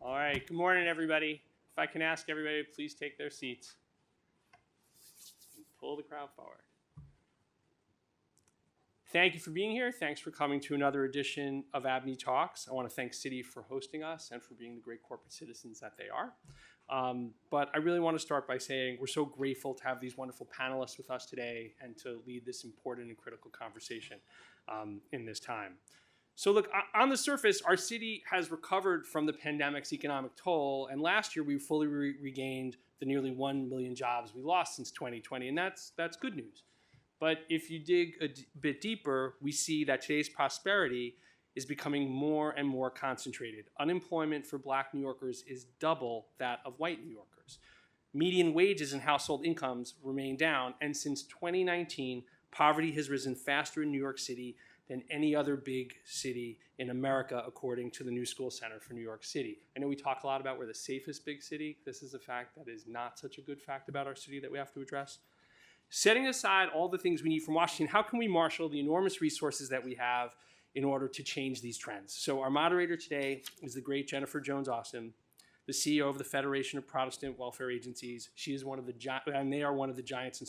All right, good morning, everybody. If I can ask everybody to please take their seats and pull the crowd forward. Thank you for being here. Thanks for coming to another edition of ABNY Talks. I want to thank Citi for hosting us and for being the great corporate citizens that they are. But I really want to start by saying we're so grateful to have these wonderful panelists with us today and to lead this important and critical conversation in this time. So look, on the surface, our city has recovered from the pandemic's economic toll, and last year we fully regained the nearly 1 million jobs we lost since 2020, and that's good news. But if you dig a bit deeper, we see that today's prosperity is becoming more and more concentrated. Unemployment for Black New Yorkers is double that of white New Yorkers. Median wages and household incomes remain down, and since 2019, poverty has risen faster in New York City than any other big city in America, according to the New School Center for New York City. I know we talk a lot about we're the safest big city. This is a fact that is not such a good fact about our city that we have to address. Setting aside all the things we need from Washington, how can we marshal the enormous resources that we have in order to change these trends? So our moderator today is the great Jennifer Jones-Austin, the CEO of the Federation of Protestant Welfare Agencies. She is one of the and they are one of the giants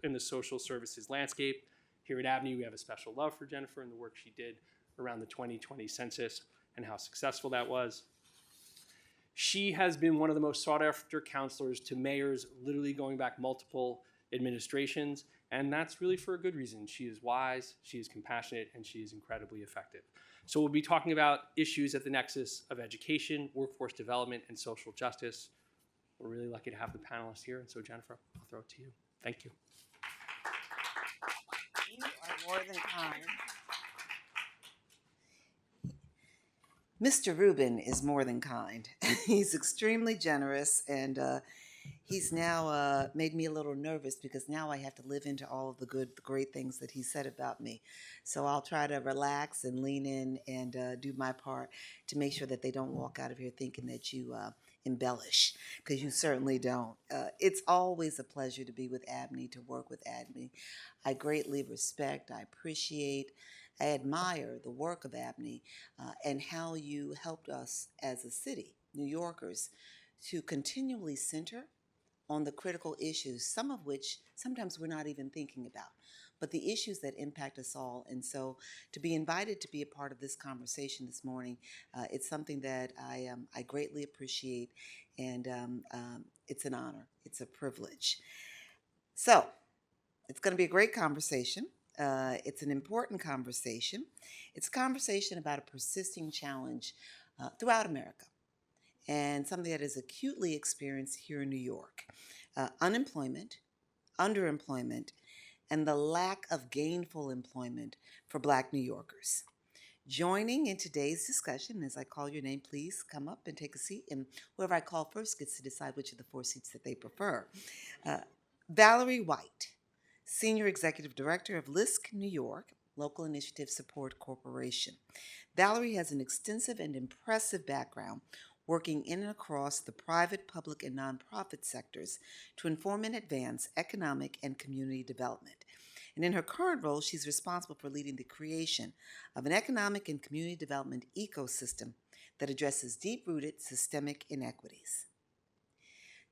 in the social services landscape. Here at ABNY, we have a special love for Jennifer and the work she did around the 2020 census and how successful that was. She has been one of the most sought after counselors to mayors, literally going back multiple administrations, and that's really for a good reason. She is wise, she is compassionate, and she is incredibly effective. So we'll be talking about issues at the nexus of education, workforce development, and social justice. We're really lucky to have the panelists here, and so Jennifer, I'll throw it to you. Thank you. You are more than kind. Mr. Rubin is more than kind. He's extremely generous, and he's now made me a little nervous because now I have to live into all of the great things that he said about me. So I'll try to relax and lean in and do my part to make sure that they don't walk out of here thinking that you embellish, because you certainly don't. It's always a pleasure to be with ABNY, to work with ABNY. I greatly respect, I appreciate, I admire the work of ABNY and how you helped us as a city, New Yorkers, to continually center on the critical issues, some of which sometimes we're not even thinking about, but the issues that impact us all. And so to be invited to be a part of this conversation this morning, it's something that I greatly appreciate, and it's an honor, it's a privilege. So it's going to be a great conversation. It's an important conversation. It's a conversation about a persisting challenge throughout America, and something that is acutely experienced here in New York. Unemployment, underemployment, and the lack of gainful employment for Black New Yorkers. Joining in today's discussion, as I call your name, please come up and take a seat, and whoever I call first gets to decide which of the 4 seats that they prefer. Valerie White, Senior Executive Director of LISC New York, Local Initiative Support Corporation. Valerie has an extensive and impressive background working in and across the private, public, and nonprofit sectors to inform and advance economic and community development. And in her current role, she's responsible for leading the creation of an economic and community development ecosystem that addresses deep-rooted systemic inequities.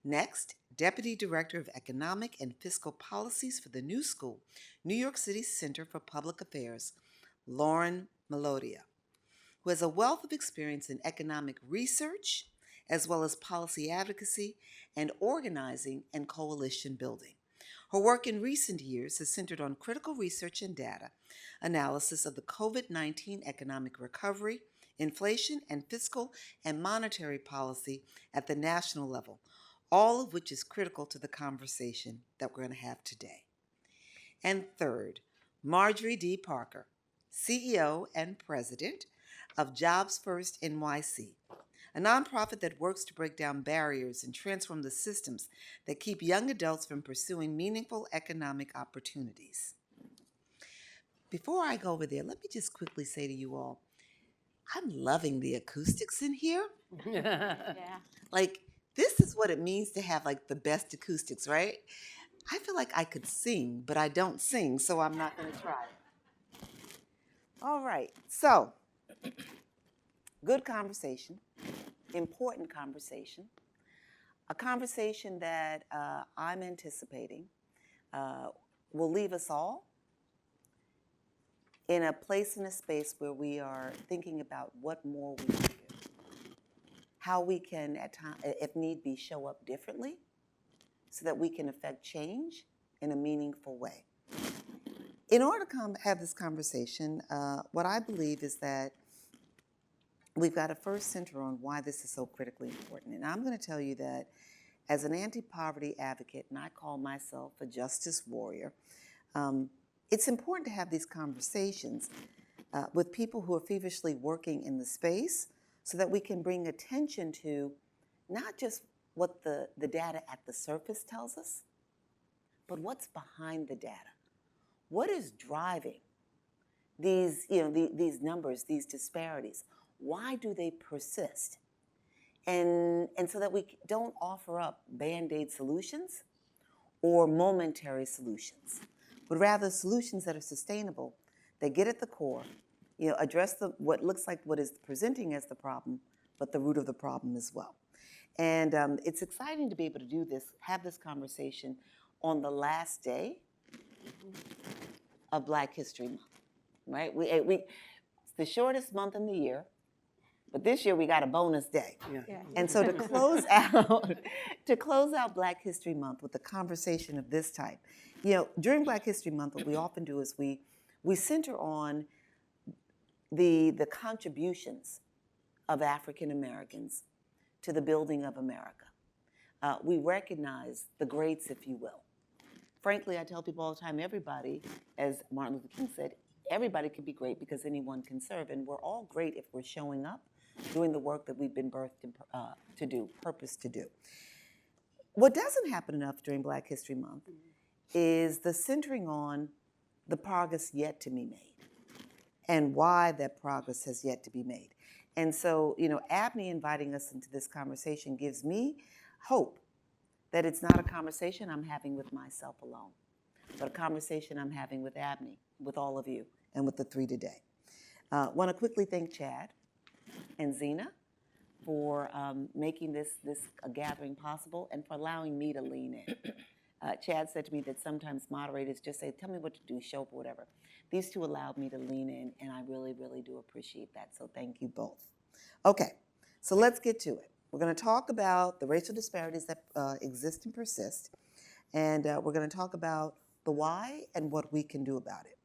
Next, Deputy Director of Economic and Fiscal Policies for the New School, New York City Center for Public Affairs, Lauren Melodia, who has a wealth of experience in economic research, as well as policy advocacy and organizing and coalition building. Her work in recent years has centered on critical research and data, analysis of the COVID-19 economic recovery, inflation, and fiscal and monetary policy at the national level, all of which is critical to the conversation that we're going to have today. And third, Marjorie D. Parker, CEO and President of Jobs First NYC, a nonprofit that works to break down barriers and transform the systems that keep young adults from pursuing meaningful economic opportunities. Before I go over there, let me just quickly say to you all, I'm loving the acoustics in here. Yeah. Like, this is what it means to have like the best acoustics, right? I feel like I could sing, but I don't sing, so I'm not going to try. All right, so good conversation. important conversation, a conversation that I'm anticipating will leave us all in a place, in a space where we are thinking about what more we can do, how we can, at times, if need be, show up differently so that we can affect change in a meaningful way. In order to have this conversation, what I believe is that we've got to first center on why this is so critically important. And I'm going to tell you that as an anti-poverty advocate, and I call myself a justice warrior, it's important to have these conversations with people who are feverishly working in the space so that we can bring attention to not just what the data at the surface tells us, but what's behind the data. What is driving these, these numbers, these disparities? Why do they persist? And so that we don't offer up Band-Aid solutions or momentary solutions, but rather solutions that are sustainable, that get at the core, address what looks like what is presenting as the problem, but the root of the problem as well. And it's exciting to be able to do this, have this conversation on the last day of Black History Month, right? It's the shortest month in the year, but this year we got a bonus day. Yeah. And so to close out Black History Month with a conversation of this type, during Black History Month, what we often do is we center on the contributions of African Americans to the building of America. We recognize the greats, if you will. Frankly, I tell people all the time, everybody, as Martin Luther King said, everybody can be great because anyone can serve. And we're all great if we're showing up, doing the work that we've been birthed to do, purposed to do. What doesn't happen enough during Black History Month is the centering on the progress yet to be made and why that progress has yet to be made. And so, ABNY inviting us into this conversation gives me hope that it's not a conversation I'm having with myself alone, but a conversation I'm having with ABNY, with all of you, and with the three today. Want to quickly thank Chad and Zena for making this a gathering possible and for allowing me to lean in. Chad said to me that sometimes moderators just say, tell me what to do, show up, whatever. These two allowed me to lean in, and I really, really do appreciate that, so thank you both. Okay, so let's get to it. We're going to talk about the racial disparities that exist and persist, and we're going to talk about the why and what we can do about it.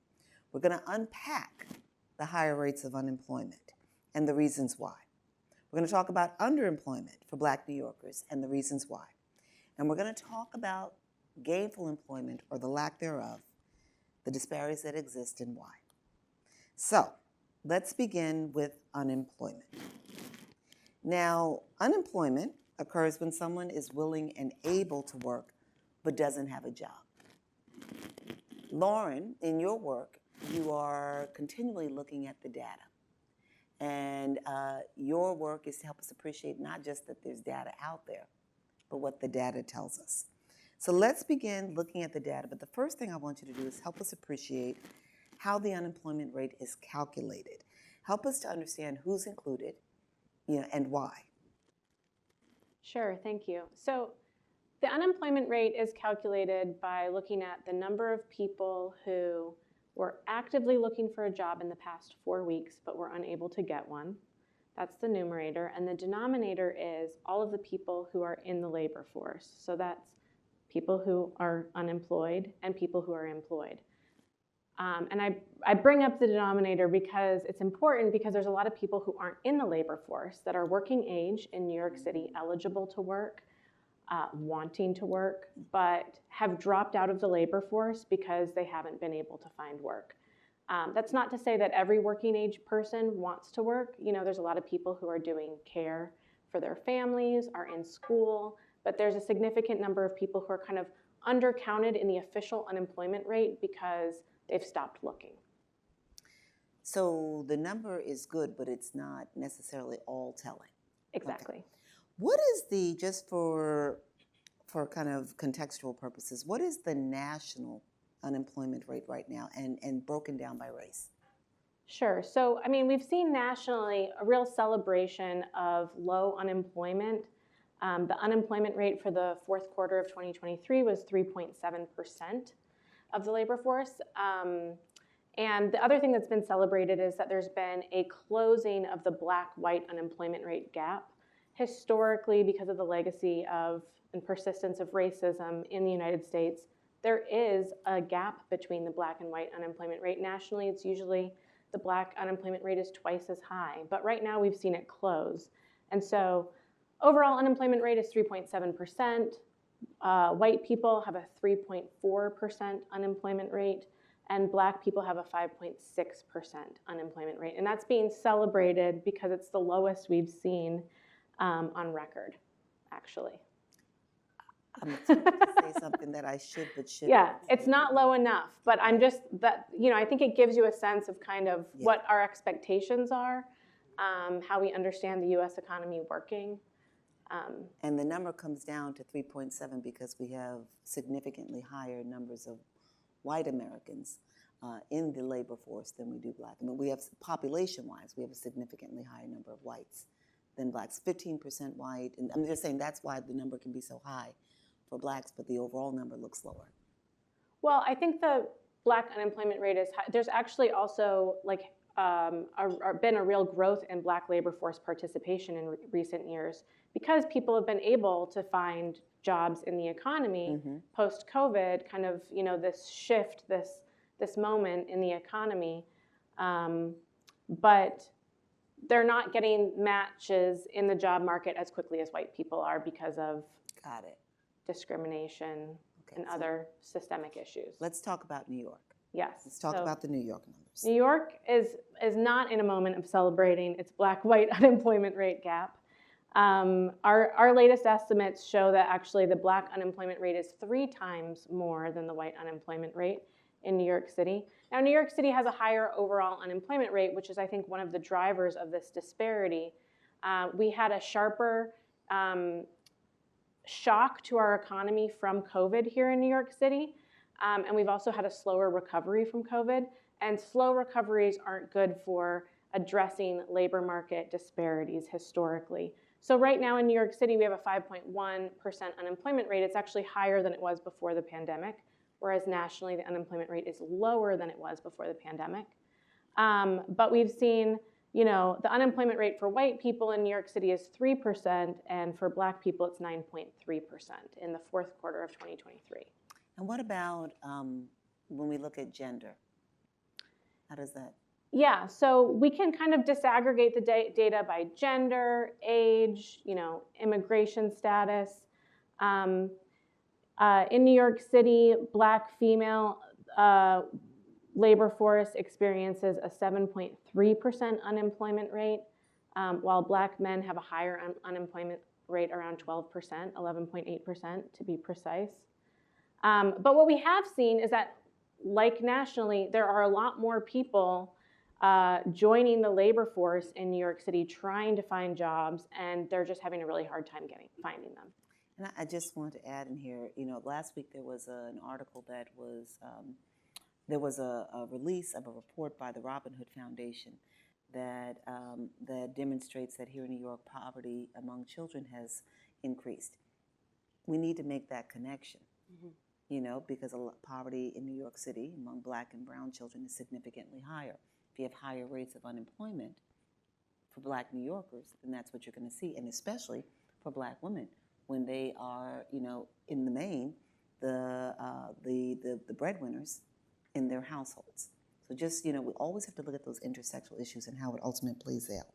We're going to unpack the higher rates of unemployment and the reasons why. We're going to talk about underemployment for Black New Yorkers and the reasons why. And we're going to talk about gainful employment or the lack thereof, the disparities that exist and why. So let's begin with unemployment. Now, unemployment occurs when someone is willing and able to work but doesn't have a job. Lauren, in your work, you are continually looking at the data. And your work is to help us appreciate not just that there's data out there, but what the data tells us. So let's begin looking at the data. But the first thing I want you to do is help us appreciate how the unemployment rate is calculated. Help us to understand who's included, and why. Sure, thank you. So the unemployment rate is calculated by looking at the number of people who were actively looking for a job in the past 4 weeks but were unable to get one. That's the numerator. And the denominator is all of the people who are in the labor force. So that's people who are unemployed and people who are employed. And I bring up the denominator because it's important because there's a lot of people who aren't in the labor force that are working age in New York City, eligible to work, wanting to work, but have dropped out of the labor force because they haven't been able to find work. That's not to say that every working age person wants to work. There's a lot of people who are doing care for their families, are in school, but there's a significant number of people who are kind of undercounted in the official unemployment rate because they've stopped looking. So the number is good, but it's not necessarily all telling. Exactly. Okay. What is just for kind of contextual purposes, what is the national unemployment rate right now and broken down by race? Sure. So, I mean, we've seen nationally a real celebration of low unemployment. The unemployment rate for the fourth quarter of 2023 was 3.7% of the labor force. And the other thing that's been celebrated is that there's been a closing of the black-white unemployment rate gap. Historically, because of the legacy of and persistence of racism in the United States, there is a gap between the black and white unemployment rate. Nationally, it's usually the black unemployment rate is twice as high, but right now we've seen it close. And so overall unemployment rate is 3.7%. White people have a 3.4% unemployment rate, and black people have a 5.6% unemployment rate. And that's being celebrated because it's the lowest we've seen on record, actually. I'm going to say something that I should but shouldn't. Yeah, it's not low enough, but I'm just that, I think it gives you a sense of kind of what our expectations are, how we understand the U.S. economy working. And the number comes down to 3.7 because we have significantly higher numbers of white Americans in the labor force than we do black. I mean, we have, population-wise, we have a significantly higher number of whites than blacks, 15% white. And I'm just saying that's why the number can be so high for blacks, but the overall number looks lower. Well, I think the black unemployment rate is high. There's actually also been a real growth in black labor force participation in recent years because people have been able to find jobs in the economy post-COVID, kind of, this shift, this moment in the economy. But they're not getting matches in the job market as quickly as white people are because of discrimination and other systemic issues. Let's talk about New York. Yes. Let's talk about the New York numbers. New York is not in a moment of celebrating its black-white unemployment rate gap. Our latest estimates show that actually the black unemployment rate is 3 times more than the white unemployment rate in New York City. Now, New York City has a higher overall unemployment rate, which is, I think, one of the drivers of this disparity. We had a sharper shock to our economy from COVID here in New York City, and we've also had a slower recovery from COVID, and slow recoveries aren't good for addressing labor market disparities historically. So right now in New York City, we have a 5.1% unemployment rate. It's actually higher than it was before the pandemic, whereas nationally the unemployment rate is lower than it was before the pandemic. But we've seen, the unemployment rate for white people in New York City is 3%, and for black people it's 9.3% in the fourth quarter of 2023. And what about when we look at gender? How does that? Yeah, so we can kind of disaggregate the data by gender, age, immigration status. In New York City, black female labor force experiences a 7.3% unemployment rate, while black men have a higher unemployment rate, around 12%, 11.8% to be precise. But what we have seen is that, like nationally, there are a lot more people joining the labor force in New York City trying to find jobs, and they're just having a really hard time finding them. And I just want to add in here, last week there was an article that was, there was a release of a report by the Robin Hood Foundation that demonstrates that here in New York, poverty among children has increased. We need to make that connection, because poverty in New York City among black and brown children is significantly higher. If you have higher rates of unemployment for black New Yorkers, then that's what you're going to see, and especially for black women when they are, in the main, the breadwinners in their households. So just, we always have to look at those intersectional issues and how it ultimately plays out.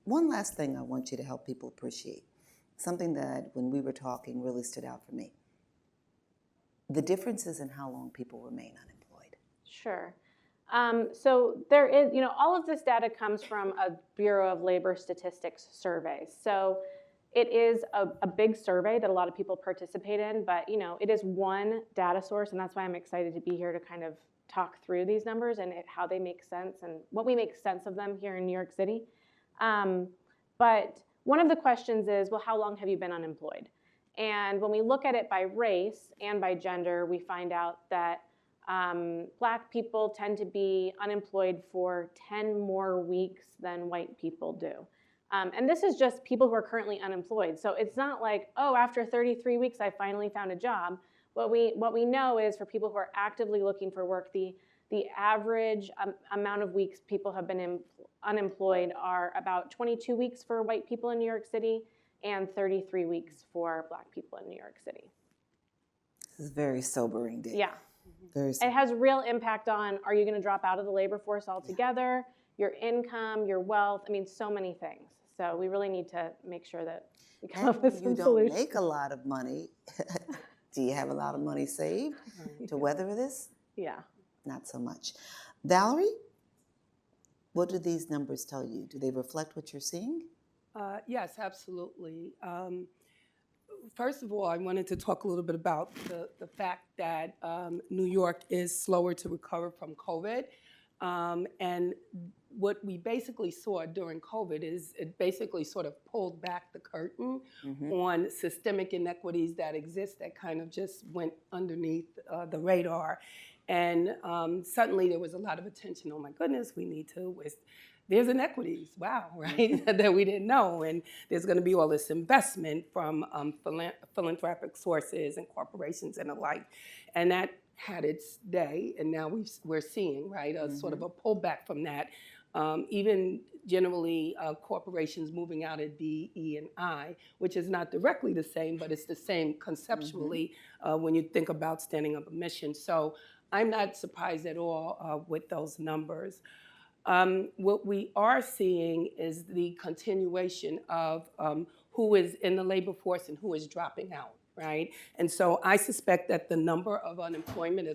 One last thing I want you to help people appreciate, something that when we were talking really stood out for me, the differences in how long people remain unemployed. Sure. So there is, all of this data comes from a Bureau of Labor Statistics survey. So it is a big survey that a lot of people participate in, but it is one data source, and that's why I'm excited to be here to kind of talk through these numbers and how they make sense and what we make sense of them here in New York City. But one of the questions is, well, how long have you been unemployed? And when we look at it by race and by gender, we find out that Black people tend to be unemployed for 10 more weeks than white people do. And this is just people who are currently unemployed. So it's not like, oh, after 33 weeks, I finally found a job. What we know is for people who are actively looking for work, the average amount of weeks people have been unemployed are about 22 weeks for white people in New York City and 33 weeks for Black people in New York City. This is very sobering, Dave. Yeah. Very sobering. It has real impact on, are you going to drop out of the labor force altogether, your income, your wealth, I mean, so many things. So we really need to make sure that we come up with some You don't solutions. make a lot of money. Do you have a lot of money saved to weather this? Yeah. Not so much. Valerie, what do these numbers tell you? Do they reflect what you're seeing? Yes, absolutely. First of all, I wanted to talk a little bit about the fact that New York is slower to recover from COVID. And what we basically saw during COVID is it basically sort of pulled back the curtain on systemic inequities that exist that kind of just went underneath the radar. And suddenly there was a lot of attention, oh my goodness, we need to, there's inequities, wow, right, that we didn't know. And there's gonna be all this investment from philanthropic sources and corporations and the like. And that had its day, and now we're seeing, right, a sort of a pullback from that. Even generally corporations moving out of DE&I, which is not directly the same, but it's the same conceptually when you think about standing up a mission. So I'm not surprised at all with those numbers. What we are seeing is the continuation of who is in the labor force and who is dropping out, right? And so I suspect that the number of unemployment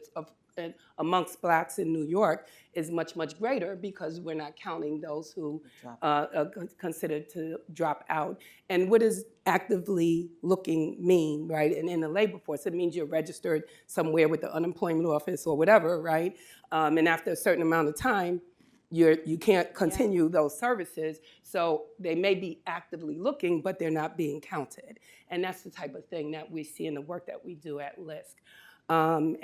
amongst Blacks in New York is much, much greater because we're not counting those who are considered to drop out. And what does actively looking mean, right? And in the labor force, it means you're registered somewhere with the unemployment office or whatever, right? And after a certain amount of time, you can't continue those services, so they may be actively looking, but they're not being counted. And that's the type of thing that we see in the work that we do at LISC. I'm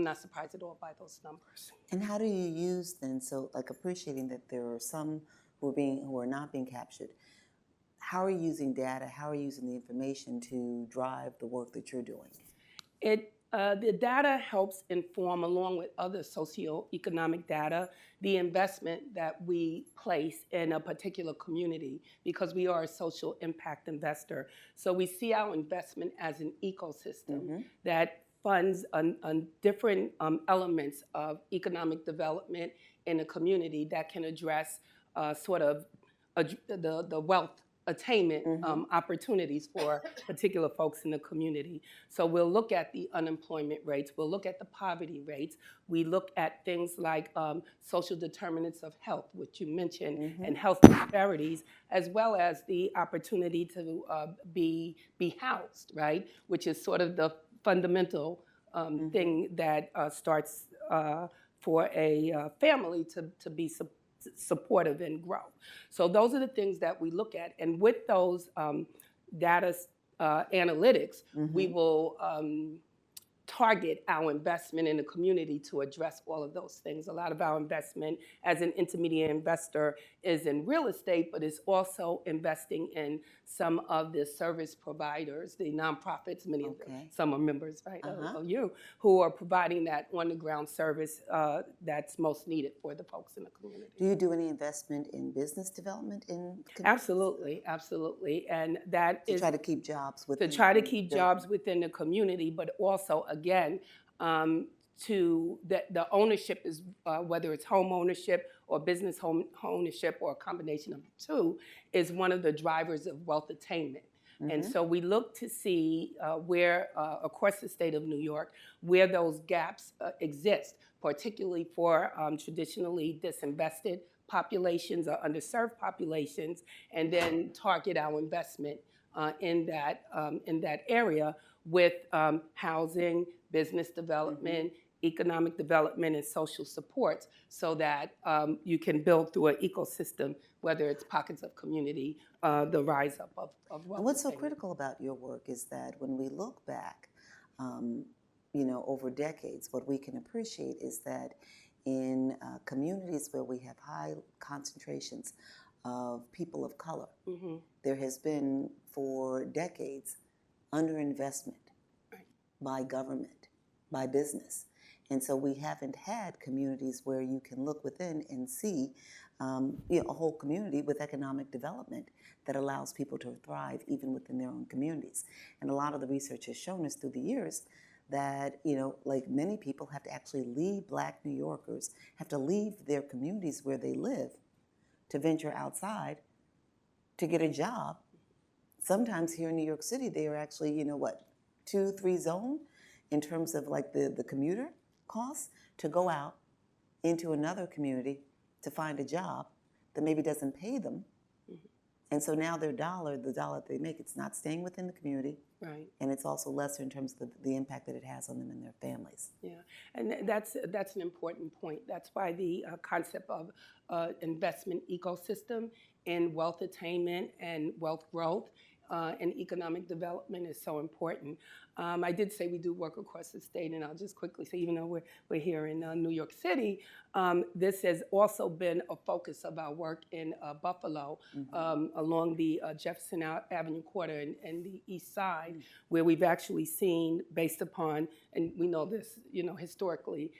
not surprised at all by those numbers. And how do you use then, so like appreciating that there are some who are not being captured, how are you using data, how are you using the information to drive the work that you're doing? The data helps inform, along with other socioeconomic data, the investment that we place in a particular community because we are a social impact investor. So we see our investment as an ecosystem that funds on different elements of economic development in a community that can address sort of the wealth attainment opportunities for particular folks in the community. So we'll look at the unemployment rates, we'll look at the poverty rates, we look at things like social determinants of health, which you mentioned, and health disparities, as well as the opportunity to be housed, right? Which is sort of the fundamental thing that starts for a family to be supportive and grow. So those are the things that we look at. And with those data analytics, we will target our investment in the community to address all of those things. A lot of our investment as an intermediate investor is in real estate, but it's also investing in some of the service providers, the nonprofits, many of them, some are members, right, of you, who are providing that on-the-ground service that's most needed for the folks in the community. Do you do any investment in business development in communities? Absolutely, absolutely. And that is try to keep jobs within jobs within the community, but also, again, to the ownership is, whether it's home ownership or business home ownership or a combination of the two, is one of the drivers of wealth attainment. And so we look to see where, across the state of New York, where those gaps exist, particularly for traditionally disinvested populations or underserved populations, and then target our investment in that area with housing, business development, economic development, and social supports, so that you can build through an ecosystem, whether it's pockets of community, the rise up of wealth. And what's so critical about your work is that when we look back, over decades, what we can appreciate is that in communities where we have high concentrations of people of color, there has been for decades underinvestment by government, by business. And so we haven't had communities where you can look within and see a whole community with economic development that allows people to thrive even within their own communities. And a lot of the research has shown us through the years that, like many people have to actually leave Black New Yorkers, have to leave their communities where they live to venture outside to get a job. Sometimes here in New York City, they are actually, 2-3 zone in terms of like the commuter costs to go out into another community to find a job that maybe doesn't pay them. And so now the dollar that they make, it's not staying within the community. Right. And it's also lesser in terms of the impact that it has on them and their families. Yeah, and that's an important point. That's why the concept of investment ecosystem in wealth attainment and wealth growth and economic development is so important. I did say we do work across the state, and I'll just quickly say, even though we're here in New York City, this has also been a focus of our work in Buffalo, along the Jefferson Avenue corridor and the east side, where we've actually seen, based upon, and we know this, historically,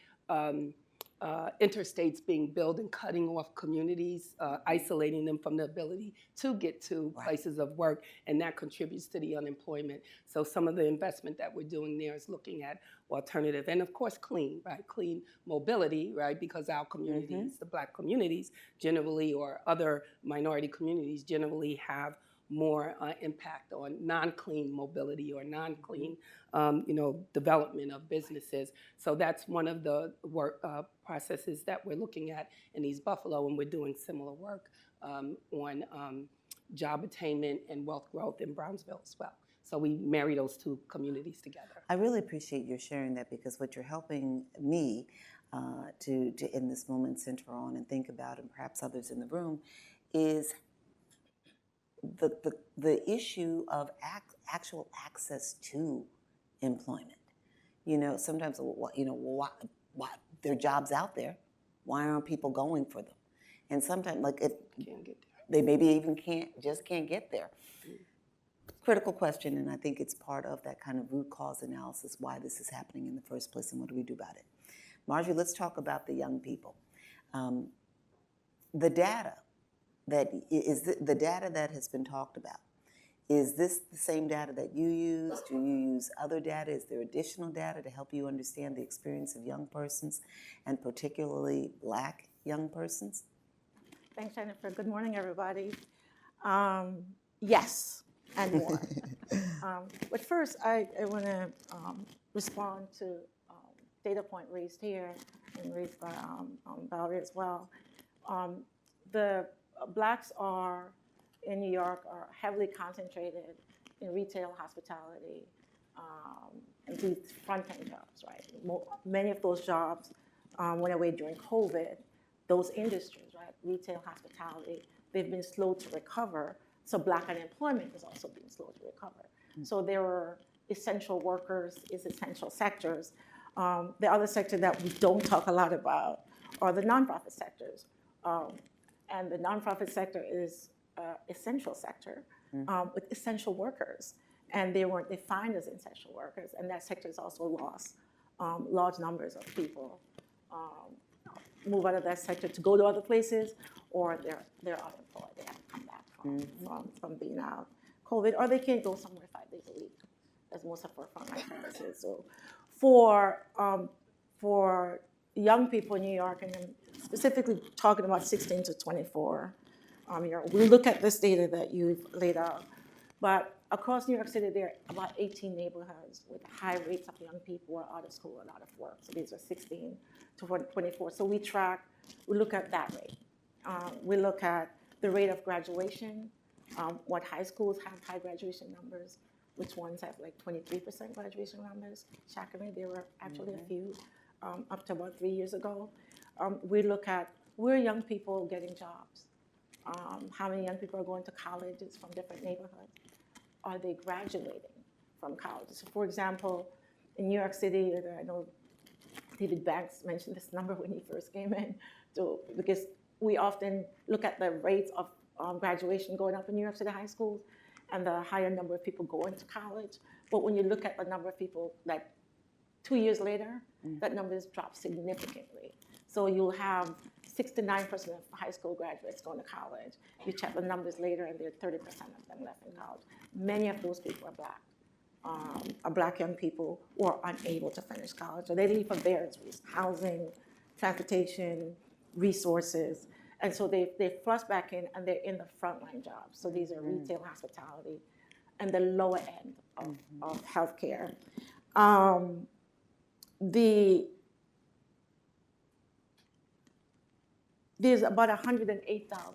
interstates being built and cutting off communities, isolating them from the ability to get to places of work, and that contributes to the unemployment. So some of the investment that we're doing there is looking at alternative, and of course clean, right? Clean mobility, right? Because our communities, the Black communities generally, or other minority communities generally have more impact on non-clean mobility or non-clean, development of businesses. So that's one of the work processes that we're looking at in East Buffalo, and we're doing similar work on job attainment and wealth growth in Brownsville as well. So we marry those two communities together. I really appreciate your sharing that, because what you're helping me to in this moment center on and think about, and perhaps others in the room, is the issue of actual access to employment. Sometimes, why there are jobs out there, why aren't people going for them? And sometimes, Can't get there. they maybe even can't get there. Critical question, and I think it's part of that kind of root cause analysis, why this is happening in the first place and what do we do about it. Marjorie, let's talk about the young people. The data the data that has been talked about. Is this the same data that you use? Do you use other data? Is there additional data to help you understand the experience of young persons, and particularly Black young persons? Thanks, Jennifer. Good morning, everybody. Yes, and more. But first, I want to respond to data point raised here and raised by Valerie as well. The Blacks in New York are heavily concentrated in retail, hospitality, and these front-end jobs, right? Many of those jobs went away during COVID. Those industries, right, retail, hospitality, they've been slow to recover. So Black unemployment has also been slow to recover. So there are essential workers, essential sectors. The other sector that we don't talk a lot about are the nonprofit sectors. And the nonprofit sector is essential sector with essential workers, and they weren't defined as essential workers, and that sector has also lost large numbers of people move out of that sector to go to other places, or they're unemployed. They haven't come back from being out COVID, or they can't go somewhere 5 days a week, as most of our frontline services. So for young people in New York, and I'm specifically talking about 16 to 24, we look at this data that you've laid out, but across New York City, there are about 18 neighborhoods with high rates of young people who are out of school and out of work. So these are 16 to 24. So we look at that rate. We look at the rate of graduation, what high schools have high graduation numbers, which ones have like 23% graduation numbers. Shockingly, there were actually a few up to about 3 years ago. We look at where young people getting jobs. How many young people are going to colleges from different neighborhoods? Are they graduating from college? So for example, In New York City, I know David Banks mentioned this number when he first came in, because we often look at the rates of graduation going up in New York City high schools and the higher number of people going to college. But when you look at the number of people that 2 years later, that number has dropped significantly. So you'll have 69% of high school graduates going to college. You check the numbers later, and there are 30% of them left in college. Many of those people are black. Are black young people who are unable to finish college. So they leave for various reasons: housing, transportation, resources. And so they flush back in, and they're in the frontline jobs. So these are retail, hospitality, and the lower end of healthcare. There's about 108,000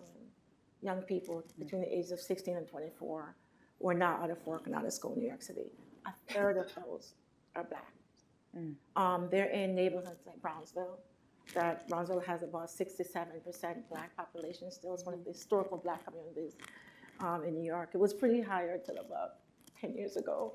young people between the ages of 16 and 24 who are now out of work and out of school in New York City. A third of those are black. They're in neighborhoods like Brownsville. That Brownsville has about 67% black population still. It's one of the historical black communities in New York. It was pretty higher until about 10 years ago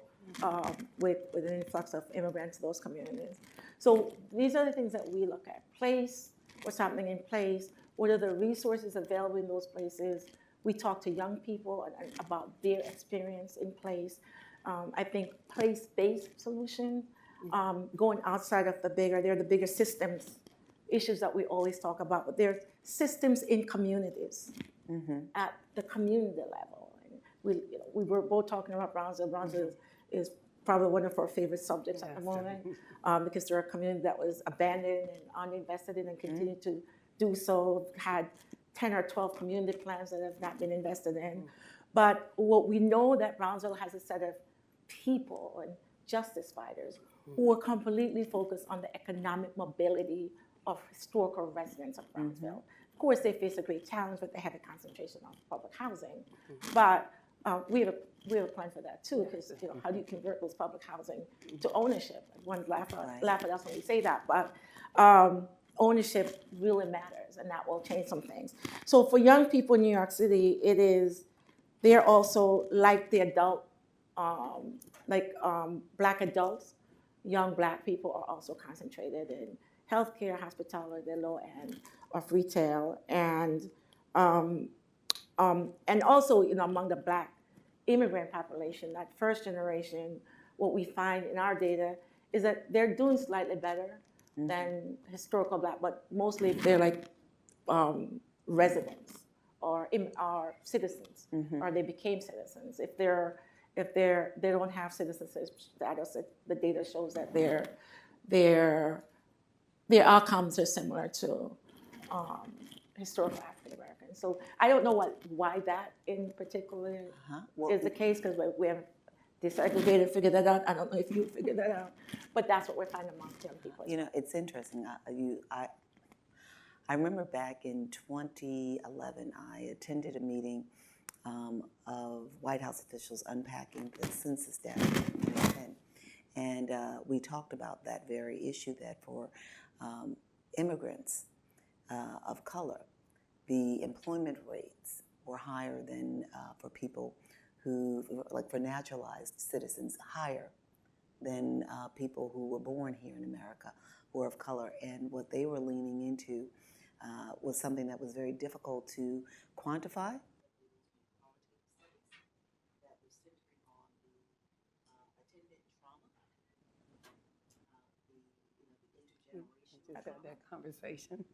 with an influx of immigrants to those communities. So these are the things that we look at. Place, what's happening in place, what are the resources available in those places. We talk to young people about their experience in place. I think place-based solutions, going outside of they're the bigger systems issues that we always talk about, but there's systems in communities at the community level. And we were both talking about Brownsville. Brownsville is probably one of our favorite subjects at the moment because they're a community that was abandoned and uninvested in and continue to do so, had 10 or 12 community plans that have not been invested in. But what we know that Brownsville has a set of people and justice fighters who are completely focused on the economic mobility of historical residents of Brownsville. Of course, they face a great challenge with the heavy concentration of public housing, but we have a plan for that too, because how do you convert those public housing to ownership? One laugh at us when we say that, but ownership really matters, and that will change some things. So for young people in New York City, they're also like the adult, black adults. Young black people are also concentrated in healthcare, hospitality, the low end of retail, and also among the black immigrant population, that first generation. What we find in our data is that they're doing slightly better than historical black, but mostly they're like residents or citizens, or they became citizens. If they don't have citizenship status, the data shows that their outcomes are similar to historical African Americans. So I don't know why that in particular is the case, because we haven't disaggregated and figured that out. I don't know if you figured that out, but that's what we're finding among young people. It's interesting. I remember back in 2011, I attended a meeting of White House officials unpacking the census data in 2010. And we talked about that very issue, that for immigrants of color, the employment rates were higher than for people who, like for naturalized citizens, higher than people who were born here in America who are of color. And what they were leaning into was something that was very difficult to quantify. I've had that conversation.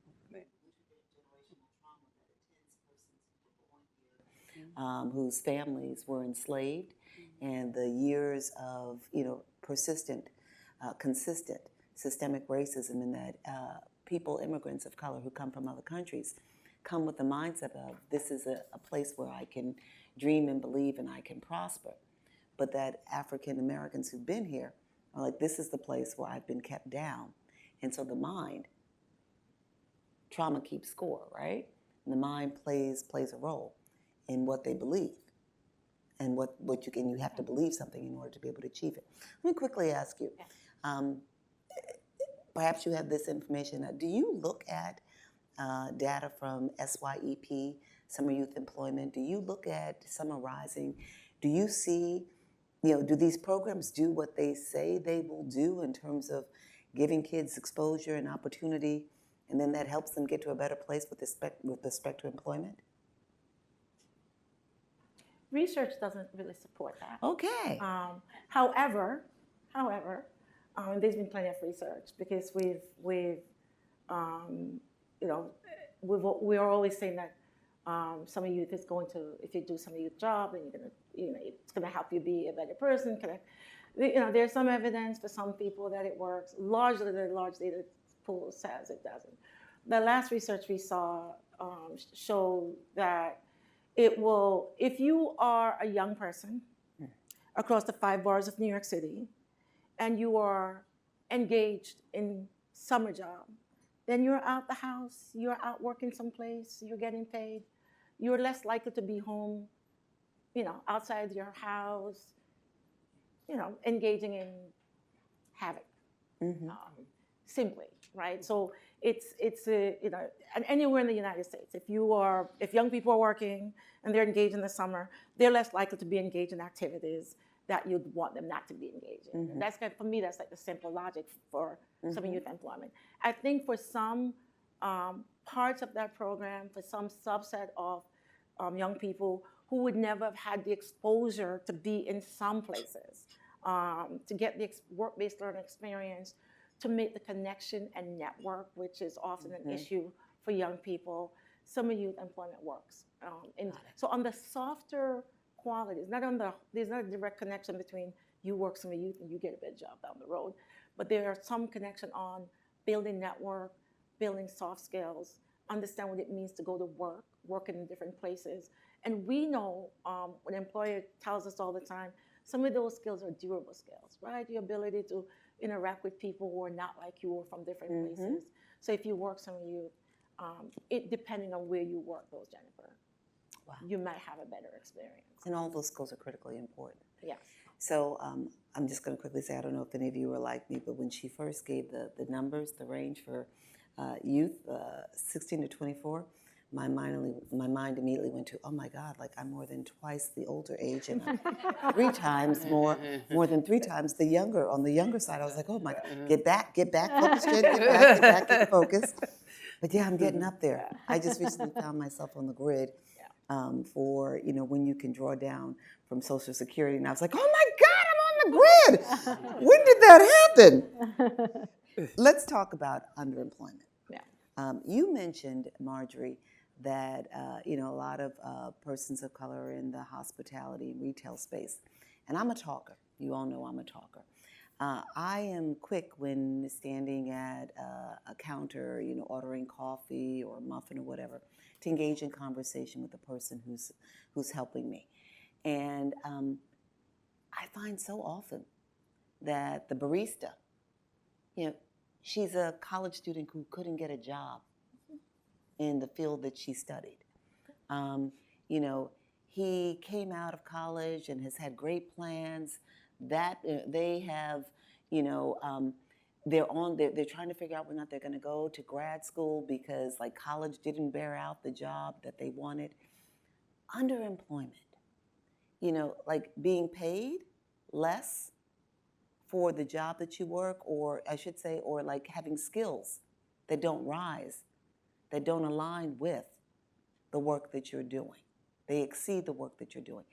Whose families were enslaved, and the years of persistent, consistent systemic racism, in that immigrants of color who come from other countries, come with the mindset of this is a place where I can dream and believe and I can prosper, but that African Americans who've been here are like, this is the place where I've been kept down. And so the mind, trauma keeps score, right? And the mind plays a role in what they believe, and you have to believe something in order to be able to achieve it. Let me quickly ask you, perhaps you have this information. Do you look at data from SYEP, Summer Youth Employment? Do you look at Summer Rising? Do you see do these programs do what they say they will do in terms of giving kids exposure and opportunity, and then that helps them get to a better place with respect to employment? Research doesn't really support that. Okay. However, there's been plenty of research because we're always saying that summer youth is going to, if you do summer youth job, then it's gonna help you be a better person. There's some evidence for some people that it works. Largely, the large data pool says it doesn't. The last research we saw showed that it will, if you are a young person across the 5 boroughs of New York City, and you are engaged in summer job, then you're out the house, you're out working someplace, you're getting paid, you're less likely to be home, outside your house, engaging in havoc, simply, right? So it's and anywhere in the United States, if young people are working and they're engaged in the summer, they're less likely to be engaged in activities that you'd want them not to be engaged in. And that's for me, that's like the simple logic for summer youth employment. I think for some parts of that program, for some subset of young people who would never have had the exposure to be in some places, to get the work-based learning experience, to make the connection and network, which is often an issue for young people, summer youth employment works. So on the softer qualities, there's not a direct connection between you work summer youth and you get a better job down the road, but there are some connection on building network, building soft skills, understand what it means to go to work in different places. And we know, an employer tells us all the time, some of those skills are durable skills, right? The ability to interact with people who are not like you or from different places. So if you work summer youth, depending on where you work, those, Jennifer, you might have a better experience. And all those skills are critically important. Yes. So I'm just going to quickly say, I don't know if any of you were like me, but when she first gave the numbers, the range for youth, 16 to 24, my mind immediately went to, oh my God, like I'm more than twice the older age, and I'm 3 times more than 3 times the younger. On the younger side, I was like, oh my God, get back, focus, Jen, get back, get focused. But yeah, I'm getting up there. I just recently found myself on the grid for, when you can draw down from Social Security, and I was like, oh my God, I'm on the grid. When did that happen? Let's talk about underemployment. Yeah. You mentioned, Marjorie, that a lot of persons of color are in the hospitality and retail space, and I'm a talker. You all know I'm a talker. I am quick when standing at a counter, ordering coffee or a muffin or whatever, to engage in conversation with the person who's helping me, and I find so often that the barista, she's a college student who couldn't get a job in the field that she studied. He came out of college and has had great plans that they have, they're trying to figure out whether or not they're going to go to grad school because college didn't bear out the job that they wanted. Underemployment, being paid less for the job that you work, or I should say, or having skills that don't rise, that don't align with the work that you're doing. They exceed the work that you're doing.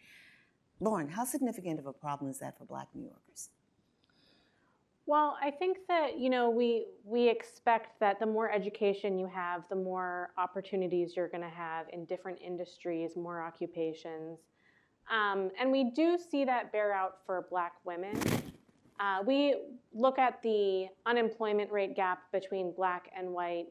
Lauren, how significant of a problem is that for Black New Yorkers? Well, I think that, we expect that the more education you have, the more opportunities you're going to have in different industries, more occupations. And we do see that bear out for Black women. We look at the unemployment rate gap between Black and white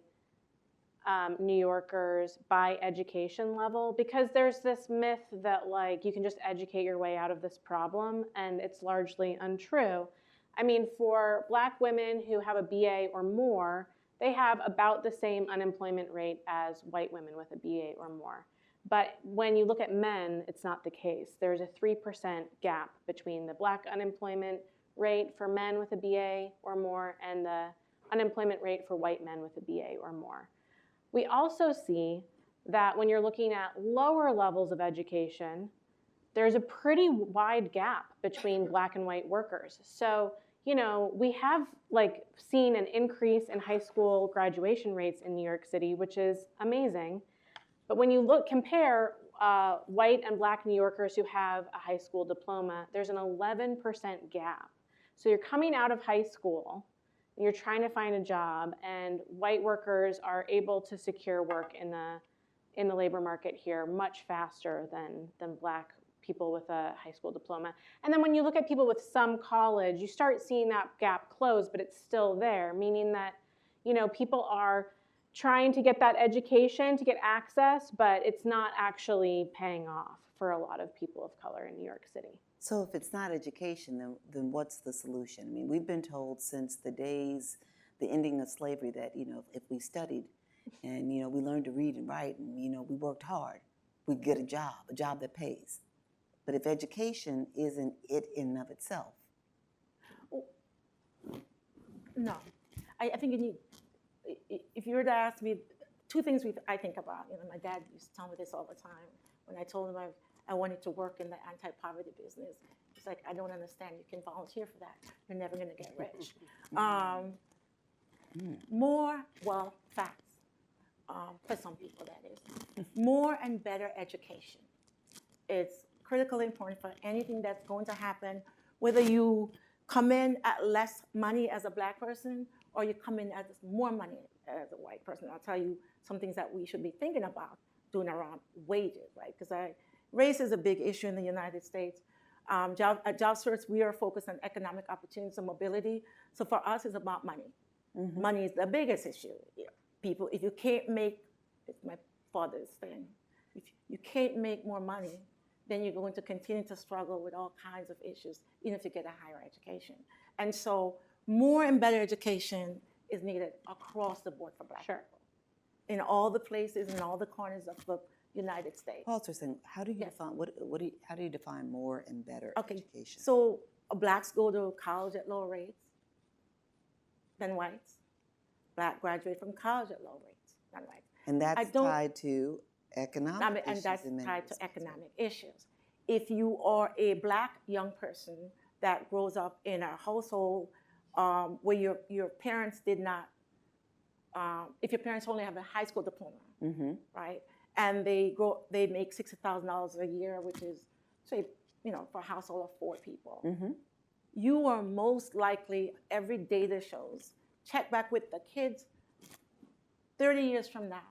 New Yorkers by education level, because there's this myth that you can just educate your way out of this problem, and it's largely untrue. I mean, for Black women who have a BA or more, they have about the same unemployment rate as white women with a BA or more. But when you look at men, it's not the case. There's a 3% gap between the Black unemployment rate for men with a BA or more and the unemployment rate for white men with a BA or more. We also see that when you're looking at lower levels of education, there's a pretty wide gap between black and white workers. So, you know, we have like seen an increase in high school graduation rates in New York City, which is amazing. But when you compare white and black New Yorkers who have a high school diploma, there's an 11% gap. So you're coming out of high school, and you're trying to find a job, and white workers are able to secure work in the labor market here much faster than black people with a high school diploma. And then when you look at people with some college, you start seeing that gap close, but it's still there, meaning that, you know, people are trying to get that education, to get access, but it's not actually paying off for a lot of people of color in New York City. So if it's not education, then what's the solution? I mean, we've been told since the ending of slavery that, you know, if we studied and, you know, we learned to read and write and, you know, we worked hard, we'd get a job that pays. But if education isn't it in and of itself. No, I think you need, if you were to ask me, two things I think about. You know, my dad used to tell me this all the time. When I told him I wanted to work in the anti-poverty business, he's like, I don't understand. You can volunteer for that. You're never going to get rich. Facts. For some people, that is. More and better education. It's critically important for anything that's going to happen, whether you come in at less money as a black person or you come in at more money as a white person. I'll tell you some things that we should be thinking about doing around wages, right? Because race is a big issue in the United States. At Job Search, we are focused on economic opportunities and mobility. So for us, it's about money. Mm-hmm. Money is the biggest issue. People, if you can't make, it's my father's thing, if you can't make more money, then you're going to continue to struggle with all kinds of issues, even if you get a higher education. And so more and better education is needed across the board for black people. In all the places, in all the corners of the United States. Paulson, how do you define, how do you define more and better education? So blacks go to college at lower rates than whites. Black graduate from college at lower rates than whites. And that's tied to economic issues. And that's tied to economic issues. If you are a black young person that grows up in a household where your parents did not, if your parents only have a high school diploma, mm-hmm. right, and they make $60,000 a year, which is, say, you know, for a household of 4 people, mm-hmm. you are most likely, every data shows, check back with the kids 30 years from now,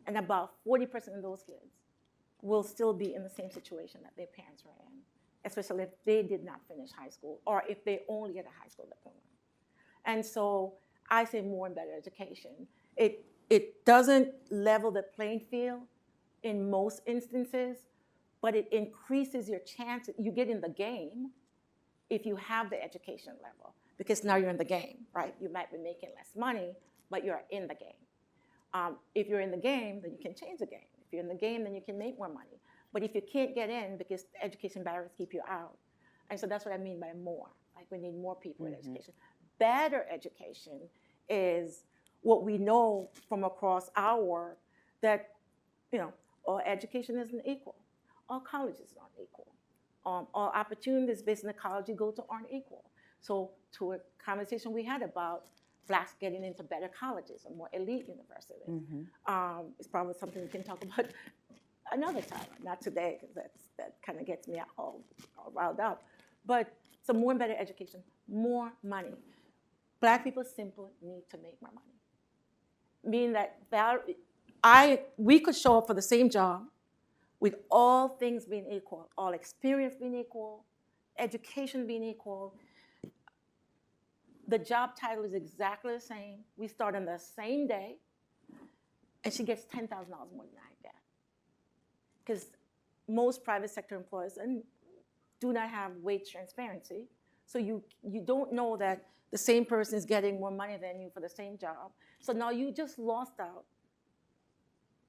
and about 40% of those kids will still be in the same situation that their parents were in, especially if they did not finish high school or if they only get a high school diploma. And so I say more and better education. It doesn't level the playing field in most instances, but it increases your chance. You get in the game if you have the education level, because now you're in the game, right? You might be making less money, but you're in the game. If you're in the game, then you can change the game. If you're in the game, then you can make more money. But if you can't get in because education barriers keep you out, and so that's what I mean by more. Like, we need more people in education. Better education is what we know from across our work, that, you know, all education isn't equal. All colleges aren't equal. All opportunities based on the college you go to aren't equal. So to a conversation we had about blacks getting into better colleges or more elite universities, mm-hmm. It's probably something we can talk about another time, not today, because that kind of gets me all riled up. But so more and better education, more money. Black people simply need to make more money. Meaning that we could show up for the same job with all things being equal, all experience being equal, education being equal. The job title is exactly the same. We start on the same day, and she gets $10,000 more than I get. Because most private sector employers do not have wage transparency. So you don't know that the same person is getting more money than you for the same job. So now you just lost out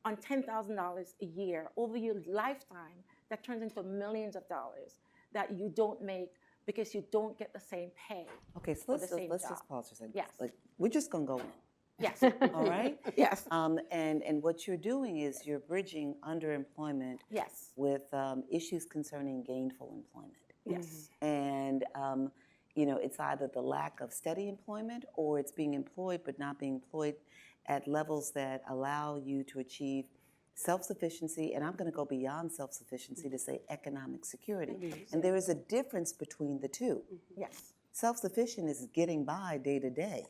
on $10,000 a year over your lifetime. That turns into millions of dollars that you don't make because you don't get the same pay. Okay, so let's just pause for a second. Yes. Like, we're just gonna go Yes. All right? Yes. And what you're doing is you're bridging underemployment Yes. with issues concerning gainful employment. Yes. And, it's either the lack of steady employment or it's being employed but not being employed at levels that allow you to achieve self-sufficiency, and I'm going to go beyond self-sufficiency to say economic security. And there is a difference between the two. Yes. Self-sufficient is getting by day to day,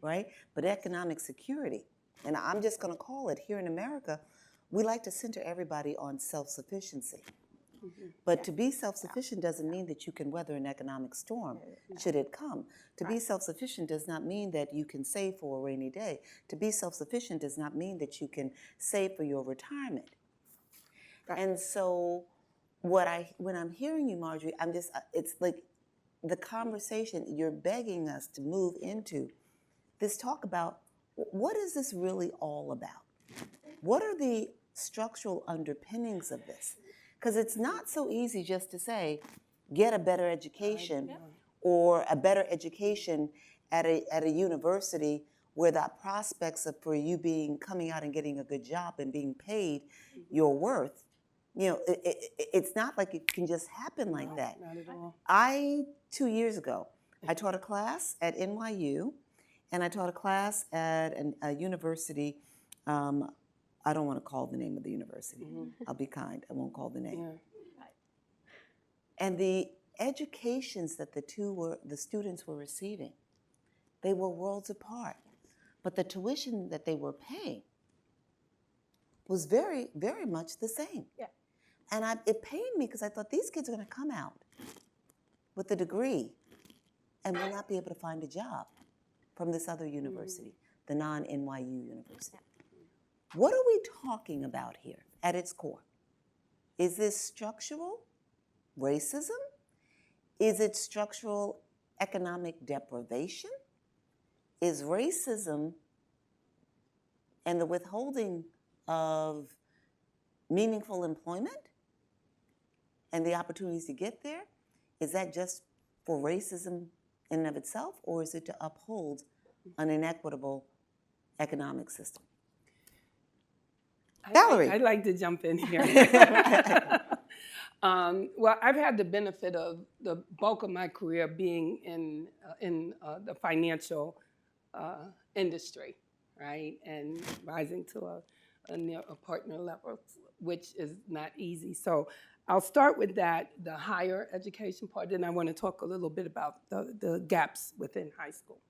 right? But economic security, and I'm just going to call it here in America, we like to center everybody on self-sufficiency. But to be self-sufficient doesn't mean that you can weather an economic storm should it come. To be self-sufficient does not mean that you can save for a rainy day. To be self-sufficient does not mean that you can save for your retirement. And so when I'm hearing you, Marjorie, it's like the conversation, you're begging us to move into this talk about what is this really all about? What are the structural underpinnings of this? Because it's not so easy just to say, get a better education or a better education at a university where the prospects for you coming out and getting a good job and being paid your worth, it's not like it can just happen like that. Not at all. 2 years ago, I taught a class at NYU and I taught a class at a university. I don't want to call the name of the university. I'll be kind. I won't call the name. Yeah. And the educations that the students were receiving, they were worlds apart. But the tuition that they were paying was very, very much the same. Yeah. And it pained me because I thought these kids are going to come out with a degree and will not be able to find a job from this other university, the non-NYU university. What are we talking about here at its core? Is this structural racism? Is it structural economic deprivation? Is racism and the withholding of meaningful employment and the opportunities to get there, is that just for racism in and of itself, or is it to uphold an inequitable economic system? Valerie. I'd like to jump in here. Well, I've had the benefit of the bulk of my career being in the financial industry, right, and rising to a partner level, which is not easy. So I'll start with that, the higher education part, then I want to talk a little bit about the gaps within high school.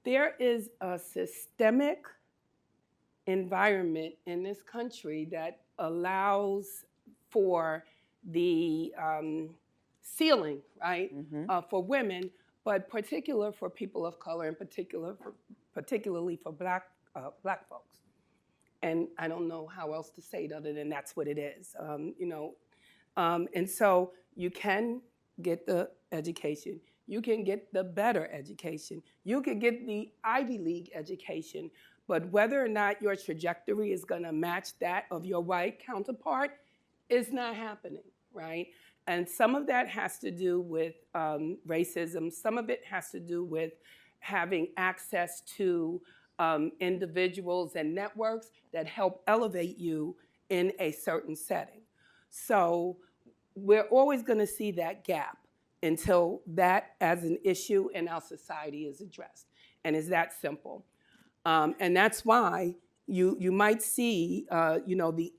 There is a systemic environment in this country that allows for the ceiling, right, for women, but particular for people of color, and particularly for black folks. And I don't know how else to say it other than that's what it is, and so you can get the education, you can get the better education, you can get the Ivy League education, but whether or not your trajectory is going to match that of your white counterpart is not happening, right? And some of that has to do with racism. Some of it has to do with having access to individuals and networks that help elevate you in a certain setting. So we're always going to see that gap until that as an issue in our society is addressed. And it's that simple. And that's why you might see, the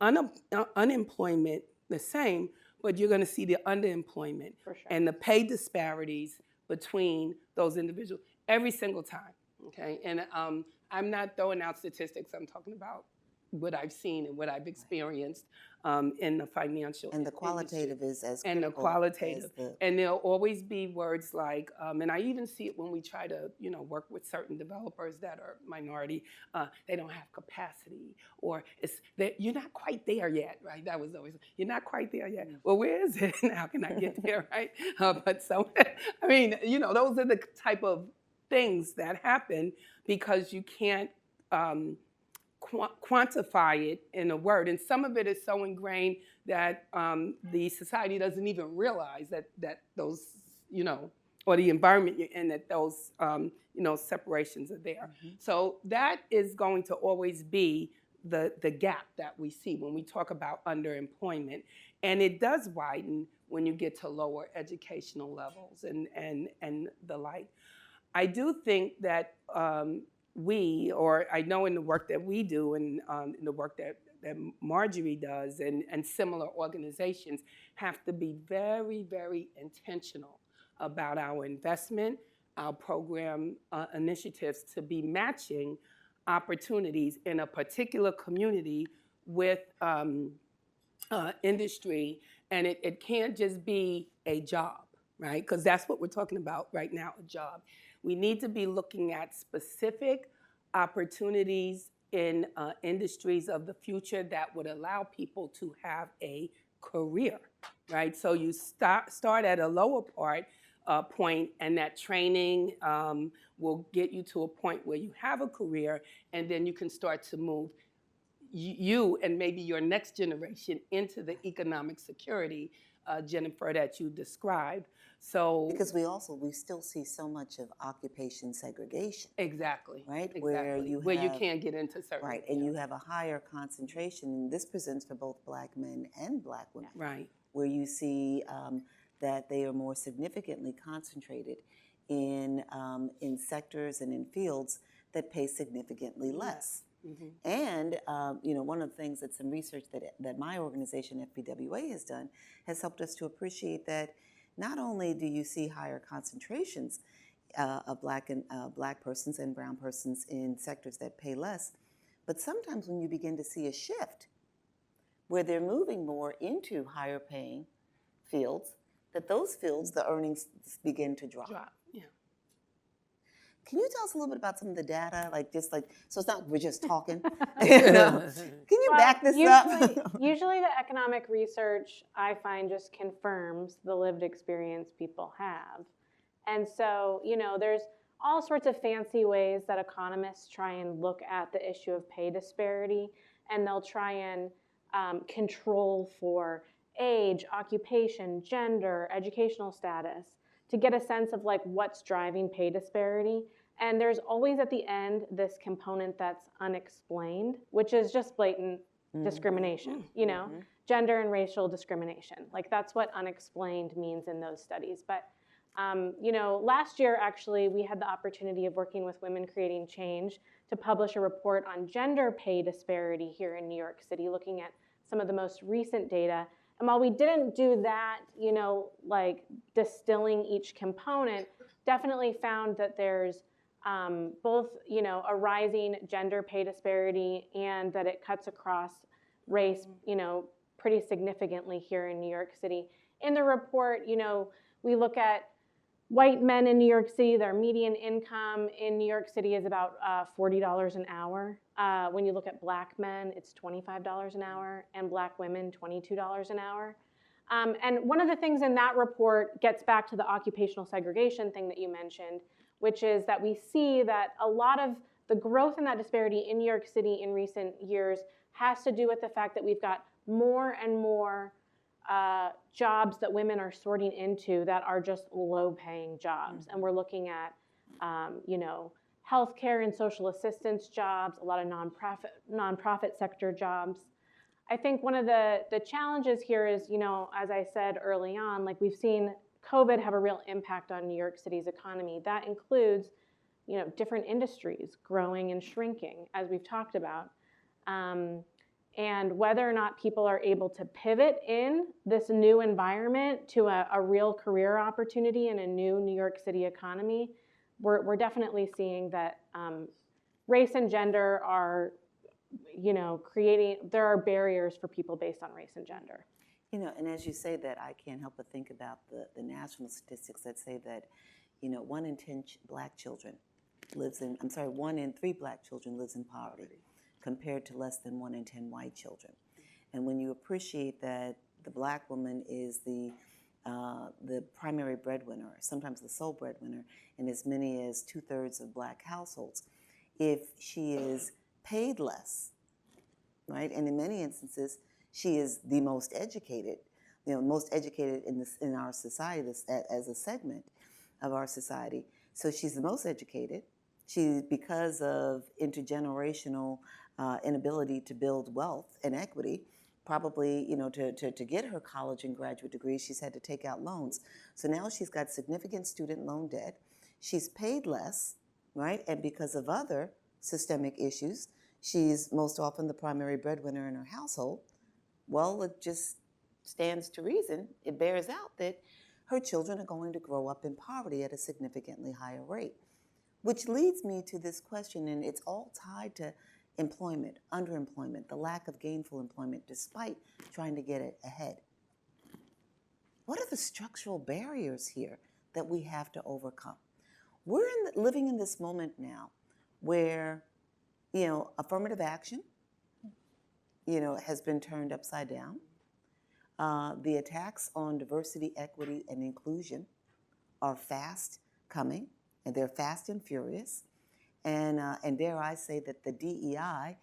unemployment the same, but you're going to see the underemployment and the pay disparities between those individuals every single time, okay? And I'm not throwing out statistics. I'm talking about what I've seen and what I've experienced in the financial And the qualitative industry. is as And the critical qualitative. as the... And there'll always be words like, and I even see it when we try to, work with certain developers that are minority, they don't have capacity, or it's that you're not quite there yet, right? That was always, you're not quite there yet. Well, where is it? How can I get there, right? But so, I mean, those are the type of things that happen because you can't quantify it in a word. And some of it is so ingrained that the society doesn't even realize that those, or the environment you're in, that those separations are there. So that is going to always be the gap that we see when we talk about underemployment. And it does widen when you get to lower educational levels and the like. I do think that I know in the work that we do and in the work that Marjorie does and similar organizations have to be very, very intentional about our investment, our program initiatives to be matching opportunities in a particular community with industry. And it can't just be a job, right? Because that's what we're talking about right now, a job. We need to be looking at specific opportunities in industries of the future that would allow people to have a career, right? So you start at a lower point, and that training will get you to a point where you have a career, and then you can start to move you and maybe your next generation into the economic security, Jennifer, that you described. So Because we still see so much of occupation segregation. exactly, Right? exactly. Where you can't get into certain, right, and you have a higher concentration, and this presents for both Black men and Black women, right, where you see that they are more significantly concentrated in sectors and in fields that pay significantly less. And one of the things that some research that my organization, FPWA, has done has helped us to appreciate that not only do you see higher concentrations of Black persons and brown persons in sectors that pay less, but sometimes when you begin to see a shift where they're moving more into higher paying fields, that those fields, the earnings begin to drop. yeah. Can you tell us a little bit about some of the data, so it's not we're just talking? Can you back this up? Usually the economic research, I find, just confirms the lived experience people have. And so, there's all sorts of fancy ways that economists try and look at the issue of pay disparity, and they'll try and control for age, occupation, gender, educational status, to get a sense of what's driving pay disparity. And there's always at the end this component that's unexplained, which is just blatant discrimination, gender and racial discrimination. That's what unexplained means in those studies. But last year, actually, we had the opportunity of working with Women Creating Change to publish a report on gender pay disparity here in New York City, looking at some of the most recent data. And while we didn't do that, distilling each component, definitely found that there's both, a rising gender pay disparity and that it cuts across race, pretty significantly here in New York City. In the report, we look at white men in New York City. Their median income in New York City is about $40 an hour. When you look at Black men, it's $25 an hour, and Black women, $22 an hour. And one of the things in that report gets back to the occupational segregation thing that you mentioned, which is that we see that a lot of the growth in that disparity in New York City in recent years has to do with the fact that we've got more and more jobs that women are sorting into that are just low-paying jobs. And we're looking at, healthcare and social assistance jobs, a lot of nonprofit sector jobs. I think one of the challenges here is, as I said early on, we've seen COVID have a real impact on New York City's economy. That includes, different industries growing and shrinking, as we've talked about. And whether or not people are able to pivot in this new environment to a real career opportunity in a new New York City economy, we're definitely seeing that race and gender are, there are barriers for people based on race and gender. And as you say that, I can't help but think about the national statistics that say that, 1 in 10 Black children lives in, 1 in 3 Black children lives in poverty, compared to less than 1 in 10 white children. And when you appreciate that the Black woman is the primary breadwinner, sometimes the sole breadwinner, in as many as 2/3 of Black households, if she is paid less, right, and in many instances, she is the most educated, most educated in our society as a segment, of our society. So she's the most educated. She, because of intergenerational inability to build wealth and equity, probably, to get her college and graduate degree, she's had to take out loans. So now she's got significant student loan debt. She's paid less, right? And because of other systemic issues, she's most often the primary breadwinner in her household. Well, it just stands to reason, it bears out that her children are going to grow up in poverty at a significantly higher rate. Which leads me to this question, and it's all tied to employment, underemployment, the lack of gainful employment, despite trying to get it ahead. What are the structural barriers here that we have to overcome? We're living in this moment now where, affirmative action, has been turned upside down. The attacks on diversity, equity, and inclusion are fast coming, and they're fast and furious. And dare I say that the DEI,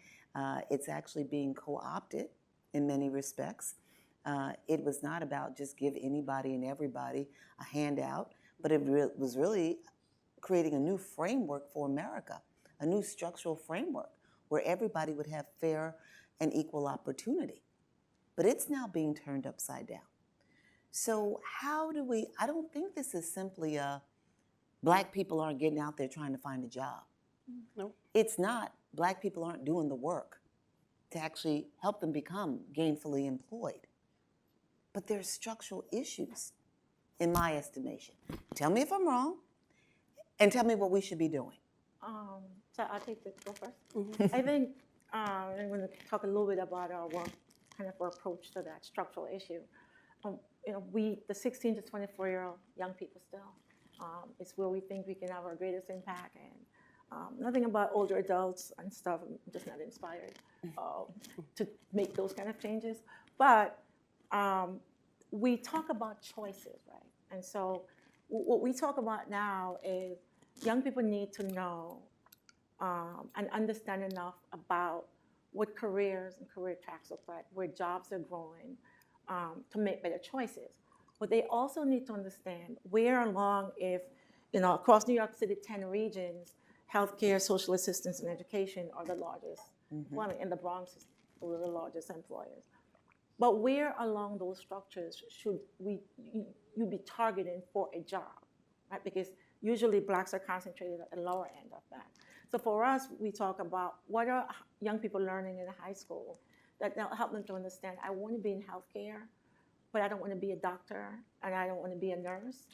it's actually being co-opted in many respects. It was not about just give anybody and everybody a handout, but it was really creating a new framework for America, a new structural framework where everybody would have fair and equal opportunity. But it's now being turned upside down. So how do we, I don't think this is simply Black people aren't getting out there trying to find a job. No. It's not Black people aren't doing the work to actually help them become gainfully employed. But there's structural issues, in my estimation. Tell me if I'm wrong, and tell me what we should be doing. So I'll take the go first. I think I'm going to talk a little bit about our kind of our approach to that structural issue. The 16 to 24-year-old young people still, it's where we think we can have our greatest impact. And nothing about older adults and stuff. I'm just not inspired to make those kind of changes. But we talk about choices, right? And so what we talk about now is young people need to know and understand enough about what careers and career tracks look like, where jobs are growing, to make better choices. But they also need to understand where along, if, across New York City, 10 regions, healthcare, social assistance, and education are the largest. Well, in the Bronx, we're the largest employers. But where along those structures should you be targeting for a job, right? Because usually Blacks are concentrated at the lower end of that. So for us, we talk about what are young people learning in high school that help them to understand, I want to be in healthcare, but I don't want to be a doctor, and I don't want to be a nurse.